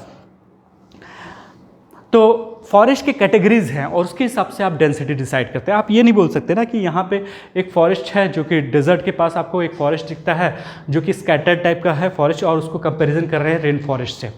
तो फॉरेस्ट के कैटेगरीज हैं और उसके हिसाब से आप डेंसिटी डिसाइड करते हैं। आप ये नहीं बोल सकते ना कि यहाँ पे एक फॉरेस्ट है जो कि डेजर्ट के पास आपको एक फॉरेस्ट दिखता है जो कि स्कैटर्ड टाइप का है फॉरेस्ट, और उसको कंपैरिजन कर रहे हैं रेन फॉरेस्ट से,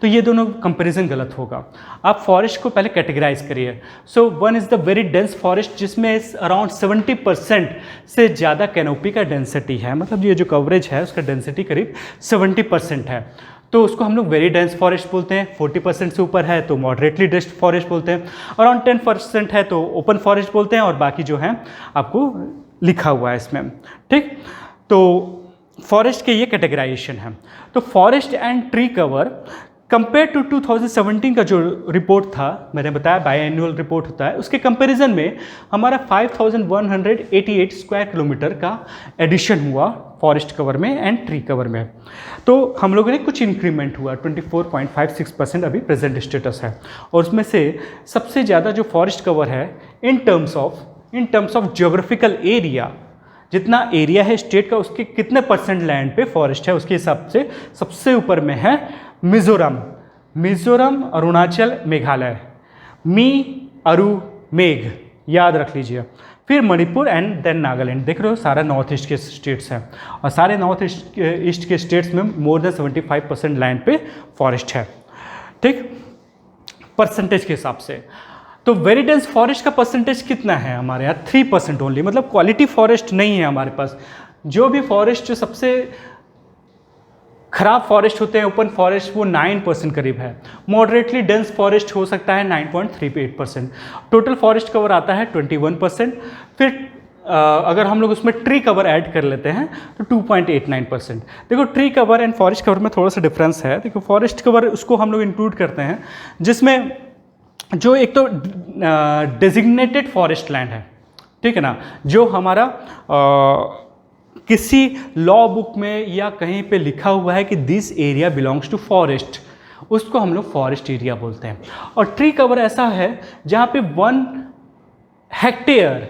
तो ये दोनों कंपैरिजन गलत होगा। आप फॉरेस्ट को पहले कैटेगराइज करिए। So one is the very dense forest जिसमें अराउंड 70% से ज़्यादा कैनोपी का डेंसिटी है, मतलब ये जो कवरेज है उसका डेंसिटी करीब 70% है, तो उसको हम लोग वेरी डेंस फॉरेस्ट बोलते हैं। 40% से ऊपर है तो मॉडरेटली डेंस फॉरेस्ट बोलते हैं, अराउंड 10% है तो ओपन फॉरेस्ट बोलते हैं, और बाकी जो है आपको लिखा हुआ है इसमें। ठीक, तो फॉरेस्ट के ये कैटेगराइजेशन है। तो forest and tree cover compare to 2017 का जो रिपोर्ट था, मैंने बताया बाई एनुअल रिपोर्ट होता है, उसके कंपैरिजन में हमारा 5188 स्क्वायर किलोमीटर का एडिशन हुआ फॉरेस्ट कवर में एंड ट्री कवर में। तो हम लोगों ने कुछ इंक्रीमेंट हुआ, 24.56% अभी प्रेजेंट स्टेटस है। और उसमें से सबसे ज़्यादा जो फॉरेस्ट कवर है in terms of geographical area, जितना एरिया है स्टेट का उसके कितने % लैंड पे फॉरेस्ट है, उसके हिसाब से सबसे ऊपर में है मिजोरम, अरुणाचल, मेघालय, अरु, मेघ, याद रख लीजिए। फिर मणिपुर एंड देन नागालैंड। देख रहे हो सारा नॉर्थ ईस्ट के स्टेट्स हैं, और सारे नॉर्थ ईस्ट के स्टेट्स में मोर देन 75% लैंड पे फॉरेस्ट है। ठीक, परसेंटेज के हिसाब से तो वेरी डेंस फॉरेस्ट का परसेंटेज कितना है हमारे यहाँ, 3% ओनली, मतलब क्वालिटी फॉरेस्ट नहीं है हमारे पास। जो भी फॉरेस्ट जो सबसे खराब फॉरेस्ट होते हैं ओपन फॉरेस्ट, वो 9% करीब है। मॉडरेटली डेंस फॉरेस्ट हो सकता है 9.38%। टोटल फॉरेस्ट कवर आता है 21%। फिर अगर हम लोग उसमें ट्री कवर ऐड कर लेते हैं तो 2.89%। देखो tree cover and forest cover में थोड़ा सा डिफरेंस है। देखो फॉरेस्ट कवर उसको हम लोग इंक्लूड करते हैं जिसमें जो एक तो डेजिग्नेटेड फॉरेस्ट लैंड है, ठीक है ना, जो हमारा किसी लॉ बुक में या कहीं पे लिखा हुआ है कि this area belongs to forest, उसको हम लोग फॉरेस्ट एरिया बोलते हैं। और ट्री कवर ऐसा है जहाँ पे 1 हेक्टेयर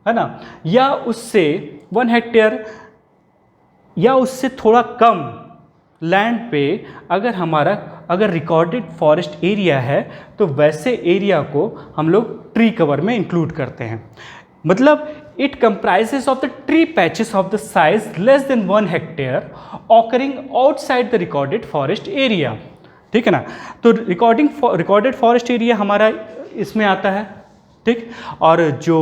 है ना, या उससे 1 हेक्टेयर या उससे थोड़ा कम लैंड पे अगर रिकॉर्डेड फॉरेस्ट एरिया है तो वैसे एरिया को हम लोग ट्री कवर में इंक्लूड करते हैं। मतलब it comprises of the tree patches of the size less than 1 hectare occurring outside the recorded forest area. ठीक है ना, तो रिकॉर्डेड फॉरेस्ट एरिया हमारा इसमें आता है ठीक। और जो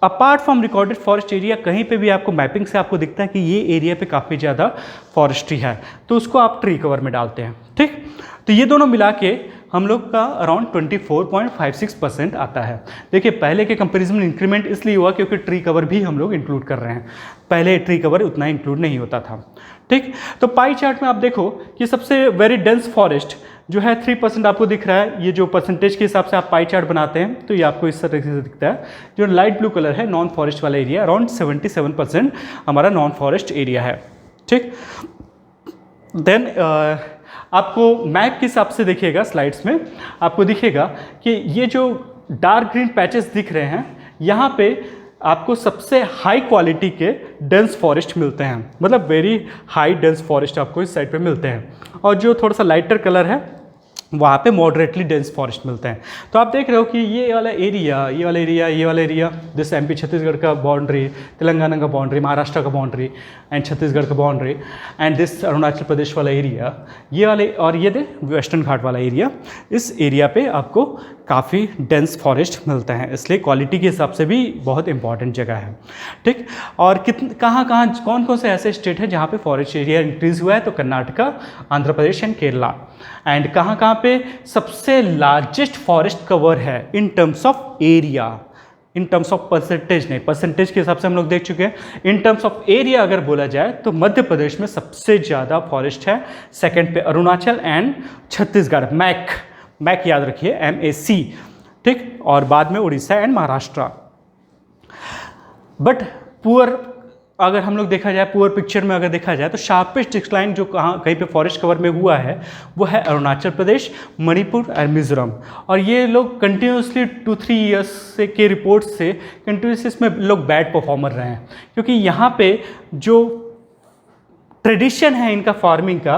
apart from recorded forest area कहीं पे भी आपको मैपिंग से आपको दिखता है कि ये एरिया पे काफ़ी ज़्यादा फॉरेस्ट्री है, तो उसको आप ट्री कवर में डालते हैं, ठीक। तो ये दोनों मिला के हम लोग का अराउंड 24.56% आता है। देखिए पहले के कंपैरिजन में इंक्रीमेंट इसलिए हुआ क्योंकि ट्री कवर भी हम लोग इंक्लूड कर रहे हैं, पहले ट्री कवर उतना इंक्लूड नहीं होता था, ठीक। तो पाई चार्ट में आप देखो कि सबसे वेरी डेंस फॉरेस्ट जो है 3% आपको दिख रहा है। ये जो परसेंटेज के हिसाब से आप पाई चार्ट बनाते हैं तो ये आपको इस तरह से दिखता है। जो लाइट ब्लू कलर है नॉन फॉरेस्ट वाला एरिया, अराउंड 77% हमारा नॉन फॉरेस्ट एरिया है, ठीक। देन आपको मैप के हिसाब से देखिएगा, स्लाइड्स में आपको दिखेगा कि ये जो डार्क ग्रीन पैचेस दिख रहे हैं, यहाँ पे आपको सबसे हाई क्वालिटी के डेंस फॉरेस्ट मिलते हैं, मतलब वेरी हाई डेंस फॉरेस्ट आपको इस साइड पे मिलते हैं। और जो थोड़ा सा लाइटर कलर है वहाँ पे मॉडरेटली डेंस फॉरेस्ट मिलते हैं। तो आप देख रहे हो कि ये वाला एरिया दिस एमपी छत्तीसगढ़ का बाउंड्री, तेलंगाना का बाउंड्री, महाराष्ट्र का बाउंड्री एंड छत्तीसगढ़ का boundary and this Arunachal Pradesh वाला एरिया, ये वाले और ये दे वेस्टर्न घाट वाला एरिया, इस एरिया पे आपको काफ़ी डेंस फॉरेस्ट मिलता है, इसलिए क्वालिटी के हिसाब से भी बहुत इंपॉर्टेंट जगह है, ठीक। और कहाँ कौन कौन से ऐसे स्टेट हैं जहाँ पे फॉरेस्ट एरिया इंक्रीज़ हुआ है, तो कर्नाटका, आंध्र प्रदेश एंड केरला। एंड कहाँ पे सबसे लार्जेस्ट फॉरेस्ट कवर है in terms of area, in terms of percentage नहीं, परसेंटेज के हिसाब से हम लोग देख चुके हैं। इन टर्म्स ऑफ एरिया अगर बोला जाए तो मध्य प्रदेश में सबसे ज़्यादा फॉरेस्ट है, सेकंड पे अरुणाचल एंड छत्तीसगढ़, मैक याद रखिए, MAC, ठीक। और बाद में Orissa and Maharashtra. But poor अगर हम लोग देखा जाए, पुअर पिक्चर में अगर देखा जाए तो शार्पेस्ट डिक्लाइन जो कहीं पे फॉरेस्ट कवर में हुआ है वो है अरुणाचल प्रदेश, मणिपुर और मिजोरम। और ये लोग कंटिन्यूसली 2-3 ईयर्स से के रिपोर्ट से कंटिन्यूसली इसमें लोग बैड परफॉर्मर रहे हैं, क्योंकि यहाँ पे जो ट्रेडिशन है इनका फार्मिंग का,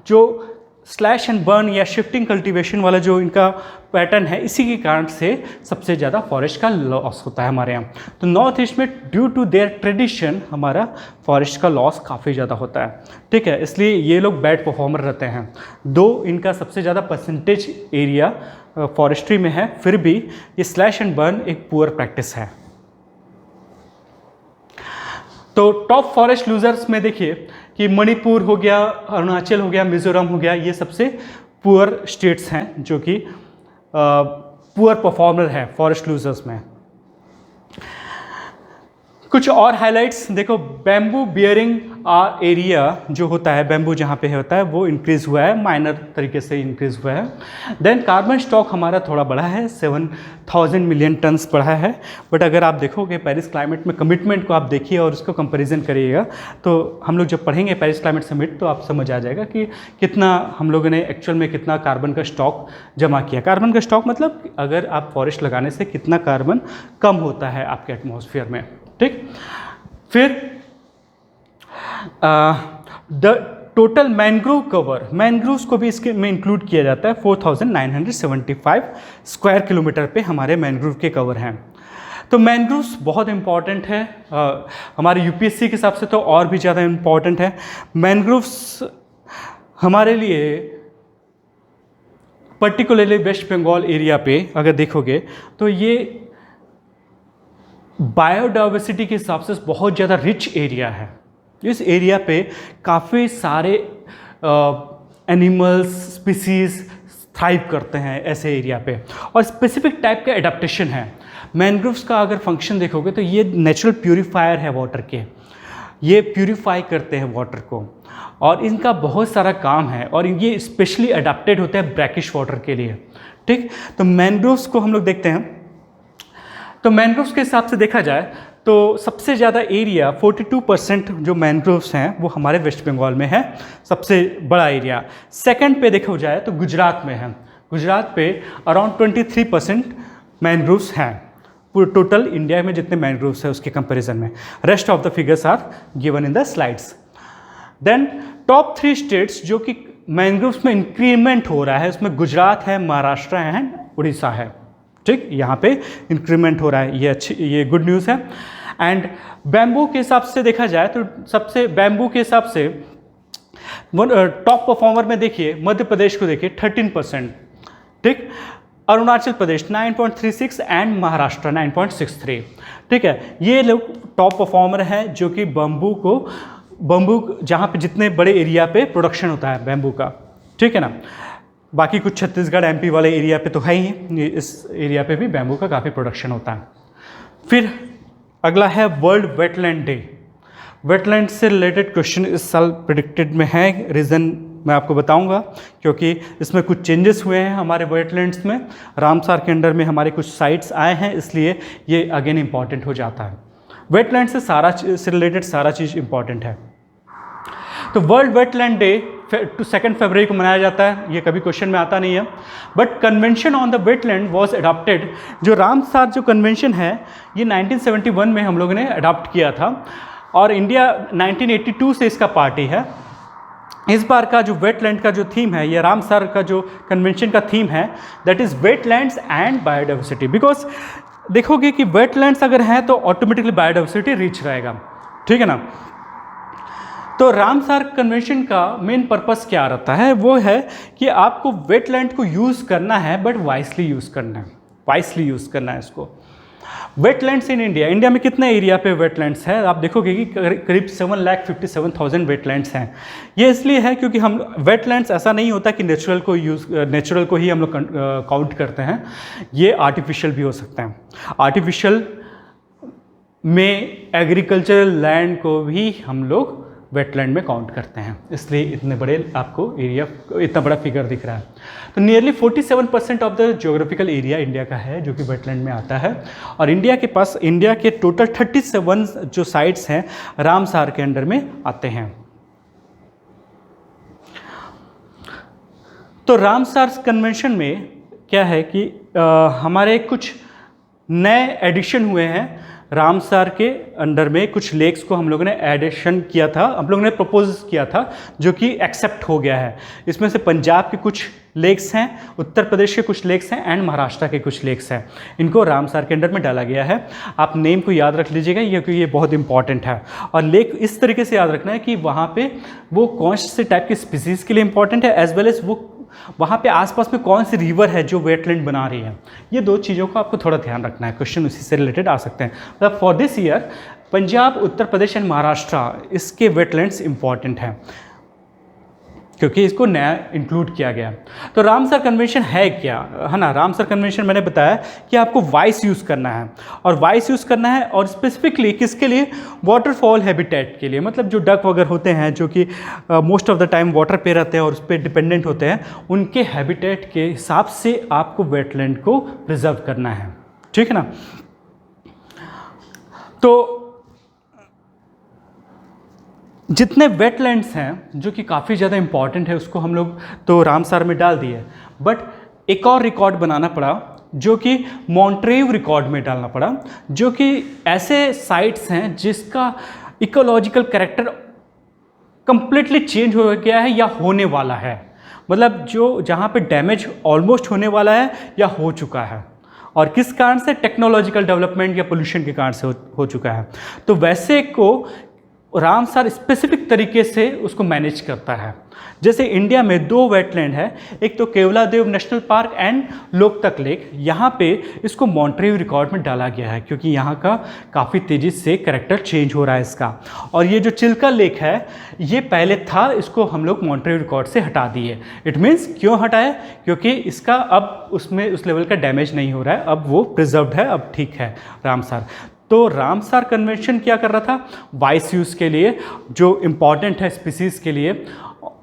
जो स्लैश एंड बर्न या शिफ्टिंग कल्टीवेशन वाला जो इनका पैटर्न है, इसी के कारण से सबसे ज़्यादा फॉरेस्ट का लॉस होता है हमारे यहाँ। तो नॉर्थ ईस्ट में ड्यू टू देयर ट्रेडिशन हमारा फॉरेस्ट का लॉस काफ़ी ज़्यादा होता है, ठीक है। इसलिए ये लोग बैड परफॉर्मर रहते हैं, दो इनका सबसे ज़्यादा परसेंटेज एरिया फॉरेस्ट्री में है, फिर भी ये स्लैश एंड बर्न एक पुअर प्रैक्टिस है। तो टॉप फॉरेस्ट लूजर्स में देखिए कि मणिपुर हो गया, अरुणाचल हो गया, मिजोरम हो गया, ये सबसे पुअर स्टेट्स हैं जो कि पुअर परफॉर्मर है फॉरेस्ट लूजर्स में। कुछ और हाइलाइट्स देखो, बैम्बू बियरिंग एरिया जो होता है, बैम्बू जहाँ पे होता है वो इंक्रीज़ हुआ है, माइनर तरीके से इंक्रीज़ हुआ है। देन कार्बन स्टॉक हमारा थोड़ा बढ़ा है, 7,000 मिलियन टन्स बढ़ा है। बट अगर आप देखोगे पेरिस क्लाइमेट में कमिटमेंट को आप देखिए और उसको कंपैरिजन करिएगा, तो हम लोग जब पढ़ेंगे पेरिस क्लाइमेट समिट तो आप समझ आ जाएगा कि कितना हम लोगों ने एक्चुअल में कितना कार्बन का स्टॉक जमा किया। कार्बन का स्टॉक मतलब अगर आप फॉरेस्ट लगाने से कितना कार्बन कम होता है आपके एटमॉस्फेयर में, ठीक। फिर the total mangrove cover, mangroves को भी इसके में इंक्लूड किया जाता है, 4,975 स्क्वायर किलोमीटर पे हमारे मैंग्रोव के कवर हैं। तो मैंग्रोव्स बहुत इंपॉर्टेंट है, हमारे UPSC के हिसाब से तो और भी ज़्यादा इंपॉर्टेंट है। मैंग्रोव्स हमारे लिए पर्टिकुलरली वेस्ट बंगाल एरिया पे अगर देखोगे तो ये बायोडाइवर्सिटी के हिसाब से बहुत ज़्यादा रिच एरिया है। इस एरिया पे काफ़ी सारे एनिमल्स स्पीसीज थ्राइव करते हैं ऐसे एरिया पे, और स्पेसिफिक टाइप का एडाप्टेशन है। मैंग्रोव्स का अगर फंक्शन देखोगे तो ये नेचुरल प्यूरीफायर है वाटर के, ये प्यूरीफाई करते हैं वाटर को, और इनका बहुत सारा काम है, और ये स्पेशली अडाप्टेड होते हैं ब्रैकिश वाटर के लिए, ठीक। तो मैंग्रोव्स को हम लोग देखते हैं, तो मैंग्रोव्स के हिसाब से देखा जाए तो सबसे ज़्यादा एरिया 42% जो मैंग्रोव्स हैं वो हमारे वेस्ट बंगाल में है, सबसे बड़ा एरिया। सेकंड पे देखा जाए तो गुजरात में है, गुजरात पे अराउंड 23% मैंग्रोव्स हैं पूरे टोटल इंडिया में जितने मैंग्रोव्स हैं उसके कंपैरिजन में। Rest of the figures are given in the slides. Then top 3 states जो कि मैंग्रोव्स में इंक्रीमेंट हो रहा है, उसमें गुजरात है, महाराष्ट्र है, उड़ीसा है, ठीक। यहाँ पे इंक्रीमेंट हो रहा है, ये गुड न्यूज़ है। एंड बैम्बू के हिसाब से देखा जाए तो सबसे बैम्बू के हिसाब से टॉप परफॉर्मर में देखिए मध्य प्रदेश को देखिए 13%, ठीक। अरुणाचल प्रदेश 9.36 एंड महाराष्ट्र 9.63। ठीक है, ये लोग टॉप परफॉर्मर हैं जो कि बम्बू जहाँ पे जितने बड़े एरिया पे प्रोडक्शन होता है बैम्बू का, ठीक है ना। बाकी कुछ छत्तीसगढ़ एमपी वाले एरिया पे तो है ही, इस एरिया पे भी बैम्बू का काफ़ी प्रोडक्शन होता है। फिर अगला है वर्ल्ड वेटलैंड डे। वेटलैंड से रिलेटेड क्वेश्चन इस साल प्रिडिक्टेड में है, रीज़न मैं आपको बताऊंगा, क्योंकि इसमें कुछ चेंजेस हुए हैं हमारे वेटलैंड्स में। रामसार के अंडर में हमारे कुछ साइट्स आए हैं, इसलिए ये अगेन इम्पॉर्टेंट हो जाता है। वेटलैंड से रिलेटेड सारा चीज़ इम्पॉर्टेंट है। तो वर्ल्ड वेटलैंड डे 2 फरवरी को मनाया जाता है, ये कभी क्वेश्चन में आता नहीं है। But convention on the wetland was adopted, जो रामसार जो कन्वेंशन है ये 1971 में हम लोगों ने अडॉप्ट किया था, और इंडिया 1982 से इसका पार्टी है। इस बार का जो वेटलैंड का जो थीम है, ये रामसार का जो कन्वेंशन का थीम है, that is wetlands and biodiversity. Because देखोगे कि वेटलैंड्स अगर हैं तो ऑटोमेटिकली बायोडाइवर्सिटी रिच रहेगा, ठीक है ना। तो रामसार कन्वेंशन का मेन पर्पस क्या रहता है, वो है कि आपको वेटलैंड को यूज़ करना है, बट वाइसली यूज़ करना है, वाइसली यूज़ करना है इसको। वेटलैंड्स इन इंडिया में कितने एरिया पे वेटलैंड्स है, आप देखोगे कि करीब 7,57,000 वेटलैंड्स हैं। ये इसलिए है क्योंकि हम वेटलैंड्स ऐसा नहीं होता कि नेचुरल को ही हम लोग काउंट करते हैं, ये आर्टिफिशियल भी हो सकते हैं। आर्टिफिशियल में एग्रीकल्चरल लैंड को भी हम लोग वेटलैंड में काउंट करते हैं, इसलिए इतने बड़े आपको एरिया, इतना बड़ा फिगर दिख रहा है। तो nearly 47% of the geographical area India का है जो कि वेटलैंड में आता है। और इंडिया के पास इंडिया के टोटल 37 जो साइट्स हैं रामसार के अंडर में आते हैं। तो रामसार कन्वेंशन में क्या है कि हमारे कुछ नए एडिशन हुए हैं। रामसार के अंडर में कुछ लेक्स को हम लोगों ने एडिशन किया था, हम लोगों ने प्रपोज किया था, जो कि एक्सेप्ट हो गया है। इसमें से पंजाब के कुछ लेक्स हैं, उत्तर प्रदेश के कुछ लेक्स हैं एंड महाराष्ट्र के कुछ लेक्स हैं, इनको रामसार के अंडर में डाला गया है। आप नेम को याद रख लीजिएगा, क्योंकि ये बहुत इंपॉर्टेंट है। और लेक इस तरीके से याद रखना है कि वहाँ पे वो कौन से टाइप की स्पीसीज़ के लिए इंपॉर्टेंट है, एज वेल एज वो वहाँ पे आसपास में कौन सी रिवर है जो वेटलैंड बना रही है। ये दो चीज़ों को आपको थोड़ा ध्यान रखना है, क्वेश्चन उसी से रिलेटेड आ सकते हैं। मतलब for this year Punjab, Uttar Pradesh and Maharashtra, इसके वेटलैंड्स इंपॉर्टेंट हैं क्योंकि इसको नया इंक्लूड किया गया। तो रामसार कन्वेंशन है क्या, है ना। रामसार कन्वेंशन मैंने बताया कि आपको वाइस यूज़ करना है, और वाइस यूज़ करना है, और स्पेसिफिकली किसके लिए, वाटरफॉल हैबिटेट के लिए। मतलब जो डक वगैरह होते हैं जो कि most of the time water पे रहते हैं और उस पर डिपेंडेंट होते हैं, उनके हैबिटेट के हिसाब से आपको वेटलैंड को प्रिजर्व करना है, ठीक है ना। तो जितने वेटलैंड्स हैं जो कि काफ़ी ज़्यादा इंपॉर्टेंट है, उसको हम लोग तो रामसार में डाल दिए, बट एक और रिकॉर्ड बनाना पड़ा जो कि मॉन्ट्रेव रिकॉर्ड में डालना पड़ा, जो कि ऐसे साइट्स हैं जिसका इकोलॉजिकल कैरेक्टर कंप्लीटली चेंज हो गया है या होने वाला है। मतलब जो जहाँ पे डैमेज ऑलमोस्ट होने वाला है या हो चुका है, और किस कारण से, टेक्नोलॉजिकल डेवलपमेंट या पोल्यूशन के कारण से हो चुका है। तो वैसे को रामसार स्पेसिफिक तरीके से उसको मैनेज करता है। जैसे इंडिया में 2 वेटलैंड है, एक तो Keoladeo national park and Loktak lake, यहाँ पे इसको मॉन्ट्रेव रिकॉर्ड में डाला गया है क्योंकि यहाँ का काफ़ी तेज़ी से कैरेक्टर चेंज हो रहा है इसका। और ये जो चिल्का लेक है ये पहले था, इसको हम लोग मॉन्ट्रेव रिकॉर्ड से हटा दिए। इट मीन्स क्यों हटाए, क्योंकि इसका अब उसमें उस लेवल का डैमेज नहीं हो रहा है, अब वो प्रिजर्व्ड है, अब ठीक है रामसार। तो रामसार कन्वेंशन क्या कर रहा था, वाइस यूज़ के लिए जो इम्पॉर्टेंट है स्पीसीज़ के लिए,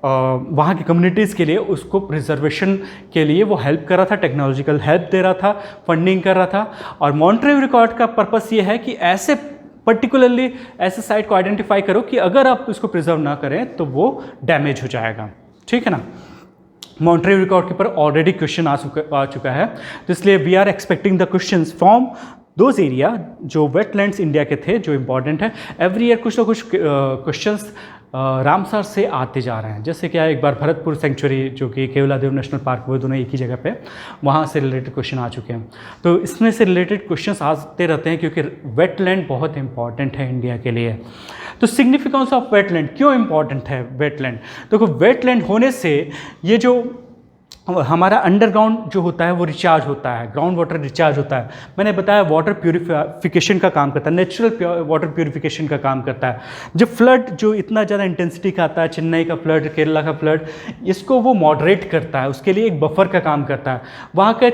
वहाँ की कम्युनिटीज़ के लिए, उसको प्रिजर्वेशन के लिए वो हेल्प कर रहा था, टेक्नोलॉजिकल हेल्प दे रहा था, फंडिंग कर रहा था। और मॉन्ट्रेव रिकॉर्ड का पर्पस ये है कि ऐसे पर्टिकुलरली ऐसे साइट को आइडेंटिफाई करो कि अगर आप इसको प्रिजर्व ना करें तो वो डैमेज हो जाएगा, ठीक है ना। मॉन्ट्रेव रिकॉर्ड के ऊपर ऑलरेडी क्वेश्चन आ चुका है, तो इसलिए we are expecting the questions from those area जो वेटलैंड्स इंडिया के थे जो इंपॉर्टेंट है। एवरी ईयर कुछ ना कुछ क्वेश्चंस रामसार से आते जा रहे हैं। जैसे क्या एक बार भरतपुर सेंचुरी जो कि केवलादेव नेशनल पार्क, वो दोनों एक ही जगह पे, वहाँ से रिलेटेड क्वेश्चन आ चुके हैं। तो इसमें से रिलेटेड क्वेश्चंस आते रहते हैं क्योंकि वेटलैंड बहुत इंपॉर्टेंट है इंडिया के लिए। तो सिग्निफिकेंस ऑफ वेटलैंड, क्यों इंपॉर्टेंट है वेटलैंड? देखो वेटलैंड होने से ये जो हमारा अंडरग्राउंड जो होता है वो रिचार्ज होता है, ग्राउंड वाटर रिचार्ज होता है। मैंने बताया वाटर प्यूरिफिकेशन का काम करता है, नेचुरल वाटर प्यूरिफिकेशन का काम करता है। जब फ्लड जो इतना ज़्यादा इंटेंसिटी का आता है, चेन्नई का फ्लड, केरला का फ्लड, इसको वो मॉडरेट करता है, उसके लिए एक बफर का काम करता है, वहाँ के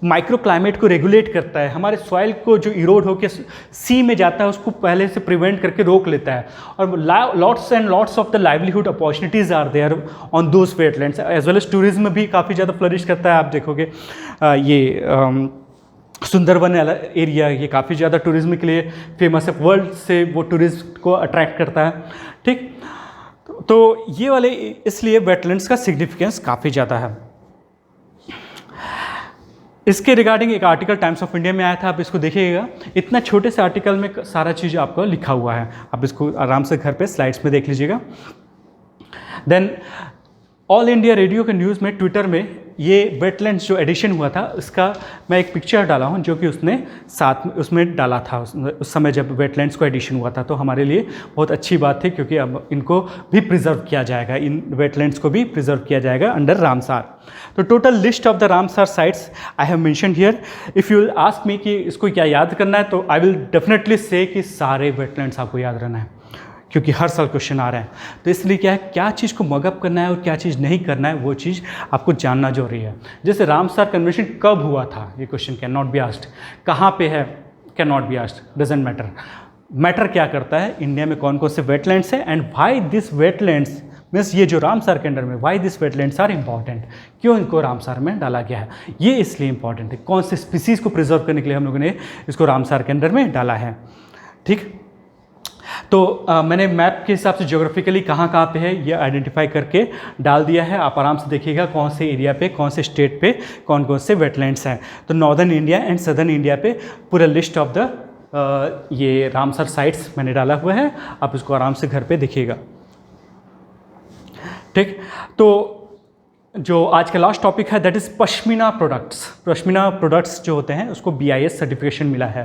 माइक्रो क्लाइमेट को रेगुलेट करता है, हमारे सॉइल को जो इरोड होकर सी में जाता है उसको पहले से प्रिवेंट करके रोक लेता है। और lots and lots of the livelihood opportunities are there on those wetlands, as well as tourism भी काफ़ी ज़्यादा फ्लरिश करता है। आप देखोगे ये सुंदरबन एरिया, ये काफ़ी ज़्यादा टूरिज्म के लिए फेमस है, वर्ल्ड से वो टूरिस्ट को अट्रैक्ट करता है। ठीक, तो ये वाले इसलिए वेटलैंड्स का सिग्निफिकेंस काफ़ी ज़्यादा है। इसके रिगार्डिंग एक आर्टिकल टाइम्स ऑफ इंडिया में आया था, आप इसको देखिएगा। इतना छोटे से आर्टिकल में सारा चीज़ आपको लिखा हुआ है, आप इसको आराम से घर पे स्लाइड्स में देख लीजिएगा। देन ऑल इंडिया रेडियो के न्यूज़ में, ट्विटर में ये वेटलैंड्स जो एडिशन हुआ था इसका मैं एक पिक्चर डाला हूँ, जो कि उसने साथ में उसमें डाला था उस समय जब वेटलैंड्स को एडिशन हुआ था। तो हमारे लिए बहुत अच्छी बात थी, क्योंकि अब इनको भी प्रिजर्व किया जाएगा, इन वेटलैंड्स को भी प्रिजर्व किया जाएगा अंडर रामसार। तो total list of the Ramsar sites I have mentioned here. If you will ask me कि इसको क्या याद करना है, तो आई विल डेफिनेटली से कि सारे वेटलैंड्स आपको याद रहना है, क्योंकि हर साल क्वेश्चन आ रहे हैं। तो इसलिए क्या है, क्या चीज़ को मगअप करना है और क्या चीज़ नहीं करना है, वो चीज़ आपको जानना जरूरी है। जैसे रामसार कन्वेंशन कब हुआ था, ये question can not be asked. कहाँ पे है, can not be asked, doesn't matter. Matter क्या करता है, इंडिया में कौन कौन से वेटलैंड्स है, and why this wetlands means ये जो रामसार के अंडर में why this wetlands are important, क्यों इनको रामसार में डाला गया है, ये इसलिए इंपॉर्टेंट है। कौन से स्पीसीज़ को प्रिजर्व करने के लिए हम लोगों ने इसको रामसार के अंडर में डाला है। ठीक, तो मैंने मैप के हिसाब से ज्योग्राफिकली कहाँ कहाँ पे है ये आइडेंटिफाई करके डाल दिया है। आप आराम से देखिएगा कौन से एरिया पे, कौन से स्टेट पे कौन कौन से वेटलैंड्स हैं। तो northern India and southern India पे पूरा लिस्ट ऑफ द ये रामसर साइट्स मैंने डाला हुआ है, आप इसको आराम से घर पे देखिएगा। ठीक, तो जो आज का लास्ट टॉपिक है that is pashmina products. Pashmina products जो होते हैं उसको BIS सर्टिफिकेशन मिला है।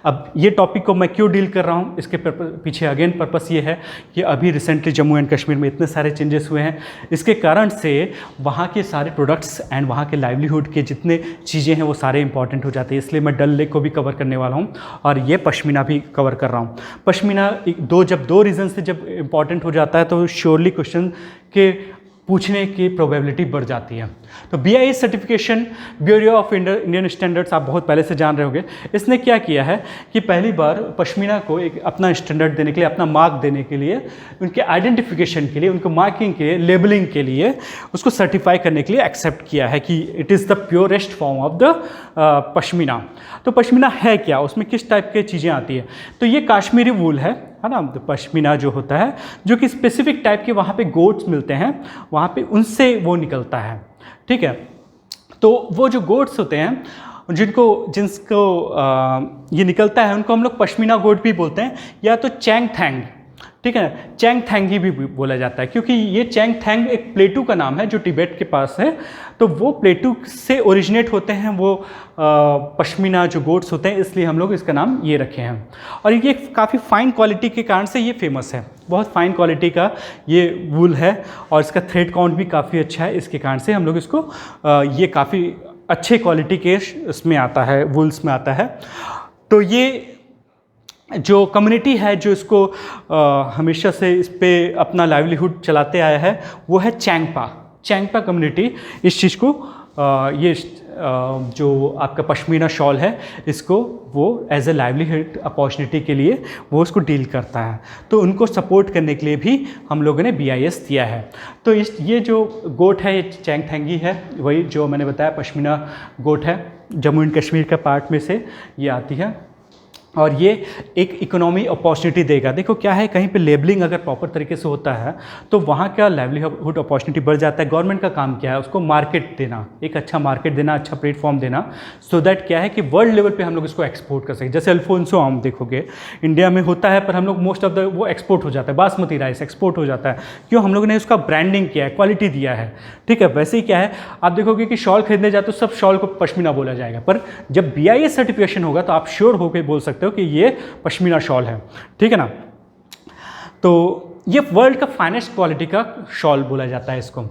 अब ये टॉपिक को मैं क्यों डील कर रहा हूँ, इसके पीछे अगेन पर्पस ये है कि अभी रिसेंटली जम्मू एंड कश्मीर में इतने सारे चेंजेस हुए हैं, इसके कारण से वहाँ के सारे प्रोडक्ट्स एंड वहाँ के लाइवलीहुड के जितने चीज़ें हैं वो सारे इंपॉर्टेंट हो जाते हैं। इसलिए मैं डल लेक को भी कवर करने वाला हूँ और ये पश्मीना भी कवर कर रहा हूँ। पश्मीना जब दो रीज़न से जब इंपॉर्टेंट हो जाता है तो श्योरली क्वेश्चन के पूछने की प्रोबेबिलिटी बढ़ जाती है। तो BIS certification, bureau of Indian standards, आप बहुत पहले से जान रहे होंगे। इसने क्या किया है कि पहली बार पश्मीना को एक अपना स्टैंडर्ड देने के लिए, अपना मार्क देने के लिए, उनके आइडेंटिफिकेशन के लिए, उनको मार्किंग के लिए, लेबलिंग के लिए उसको सर्टिफाई करने के लिए एक्सेप्ट किया है कि it is the purest form of the pashmina. तो पश्मीना है क्या, उसमें किस टाइप की चीज़ें आती है, तो ये काश्मीरी वूल है ना। तो पश्मीना जो होता है जो कि स्पेसिफिक टाइप के वहाँ पे गोट्स मिलते हैं, वहाँ पे उनसे वो निकलता है। ठीक है, तो वो जो गोट्स होते हैं जिनको ये निकलता है उनको हम लोग पश्मीना गोट भी बोलते हैं, या तो चैंगथैंग। ठीक है, चैंगथैंगी भी बोला जाता है, क्योंकि ये चैंगथैंग एक प्लेटू का नाम है जो तिब्बत के पास है। तो वो प्लेटू से ओरिजिनेट होते हैं वो पश्मीना जो गोट्स होते हैं, इसलिए हम लोग इसका नाम ये रखे हैं। और ये काफ़ी फाइन क्वालिटी के कारण से ये फेमस है, बहुत फाइन क्वालिटी का ये वूल है और इसका थ्रेड काउंट भी काफ़ी अच्छा है। इसके कारण से हम लोग इसको ये काफ़ी अच्छे क्वालिटी के इसमें आता है, वूल्स में आता है। तो ये जो कम्युनिटी है जो इसको हमेशा से इस पे अपना लाइवलीहुड चलाते आया है वो है चैंगपा कम्युनिटी। इस चीज़ को ये जो आपका पश्मीना शॉल है इसको वो एज ए लाइवलीहुड अपॉर्चुनिटी के लिए वो उसको डील करता है। तो उनको सपोर्ट करने के लिए भी हम लोगों ने BIS दिया है। तो ये जो गोट है ये चैंगथैंगी है, वही जो मैंने बताया पश्मीना गोट है, जम्मू एंड कश्मीर का पार्ट में से ये आती है। और ये एक इकोनॉमी अपॉर्चुनिटी देगा। देखो क्या है, कहीं पे लेबलिंग अगर प्रॉपर तरीके से होता है तो वहाँ का लाइवलीहुड अपॉर्चुनिटी बढ़ जाता है। गवर्नमेंट का काम क्या है, उसको मार्केट देना, एक अच्छा मार्केट देना, अच्छा प्लेटफॉर्म देना, सो दैट क्या है कि वर्ल्ड लेवल पे हम लोग इसको एक्सपोर्ट कर सकें। जैसे अल्फोंसो आम देखोगे इंडिया में होता है, पर हम लोग मोस्ट ऑफ द वो एक्सपोर्ट हो जाता है, बासमती राइस एक्सपोर्ट हो जाता है, क्यों, हम लोगों ने उसका ब्रांडिंग किया है, क्वालिटी दिया है। ठीक है, वैसे ही क्या है, आप देखोगे कि शॉल खरीदने जाते हो सब शॉल को पश्मीना बोला जाएगा, पर जब BIS सर्टिफिकेशन होगा तो आप श्योर होकर बोल सकते हो कि ये पश्मीना शॉल है। ठीक है ना, तो ये वर्ल्ड का फाइनेस्ट क्वालिटी का शॉल बोला जाता है इसको।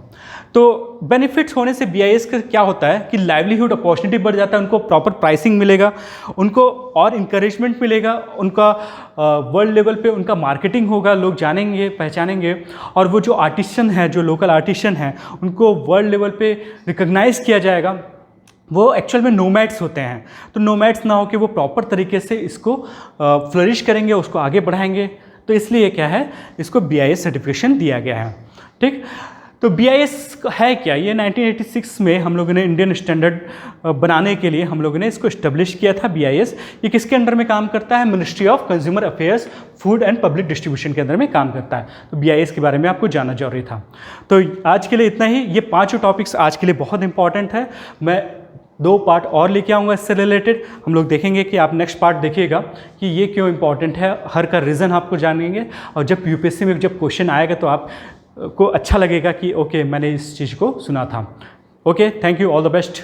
तो बेनिफिट्स होने से BIS का क्या होता है कि लाइवलीहुड अपॉर्चुनिटी बढ़ जाता है, उनको प्रॉपर प्राइसिंग मिलेगा, उनको और इंकरेजमेंट मिलेगा, उनका वर्ल्ड लेवल पे उनका मार्केटिंग होगा, लोग जानेंगे पहचानेंगे, और वो जो आर्टिशन है, जो लोकल आर्टिशन है, उनको वर्ल्ड लेवल पे रिकग्नाइज़ किया जाएगा। वो एक्चुअल में नोमैड्स होते हैं, तो नोमैड्स ना हो कि वो प्रॉपर तरीके से इसको फ्लरिश करेंगे, उसको आगे बढ़ाएंगे। तो इसलिए क्या है, इसको BIS सर्टिफिकेशन दिया गया है। ठीक, तो BIS है क्या? ये 1986 में हम लोगों ने इंडियन स्टैंडर्ड बनाने के लिए हम लोगों ने इसको इस्टेब्लिश किया था। BIS ये किसके अंडर में काम करता है? Ministry of consumer affairs, food and public distribution के अंदर में काम करता है। तो BIS के बारे में आपको जानना जरूरी था। तो आज के लिए इतना ही। ये पाँचों टॉपिक्स आज के लिए बहुत इंपॉर्टेंट है। मैं 2 पार्ट और लेके आऊँगा इससे रिलेटेड। हम लोग देखेंगे कि आप नेक्स्ट पार्ट देखिएगा कि ये क्यों इंपॉर्टेंट है, हर का रीज़न आपको जानेंगे, और जब UPSC में जब क्वेश्चन आएगा तो आप को अच्छा लगेगा कि ओके मैंने इस चीज़ को सुना था। Okay, thank you, all the best.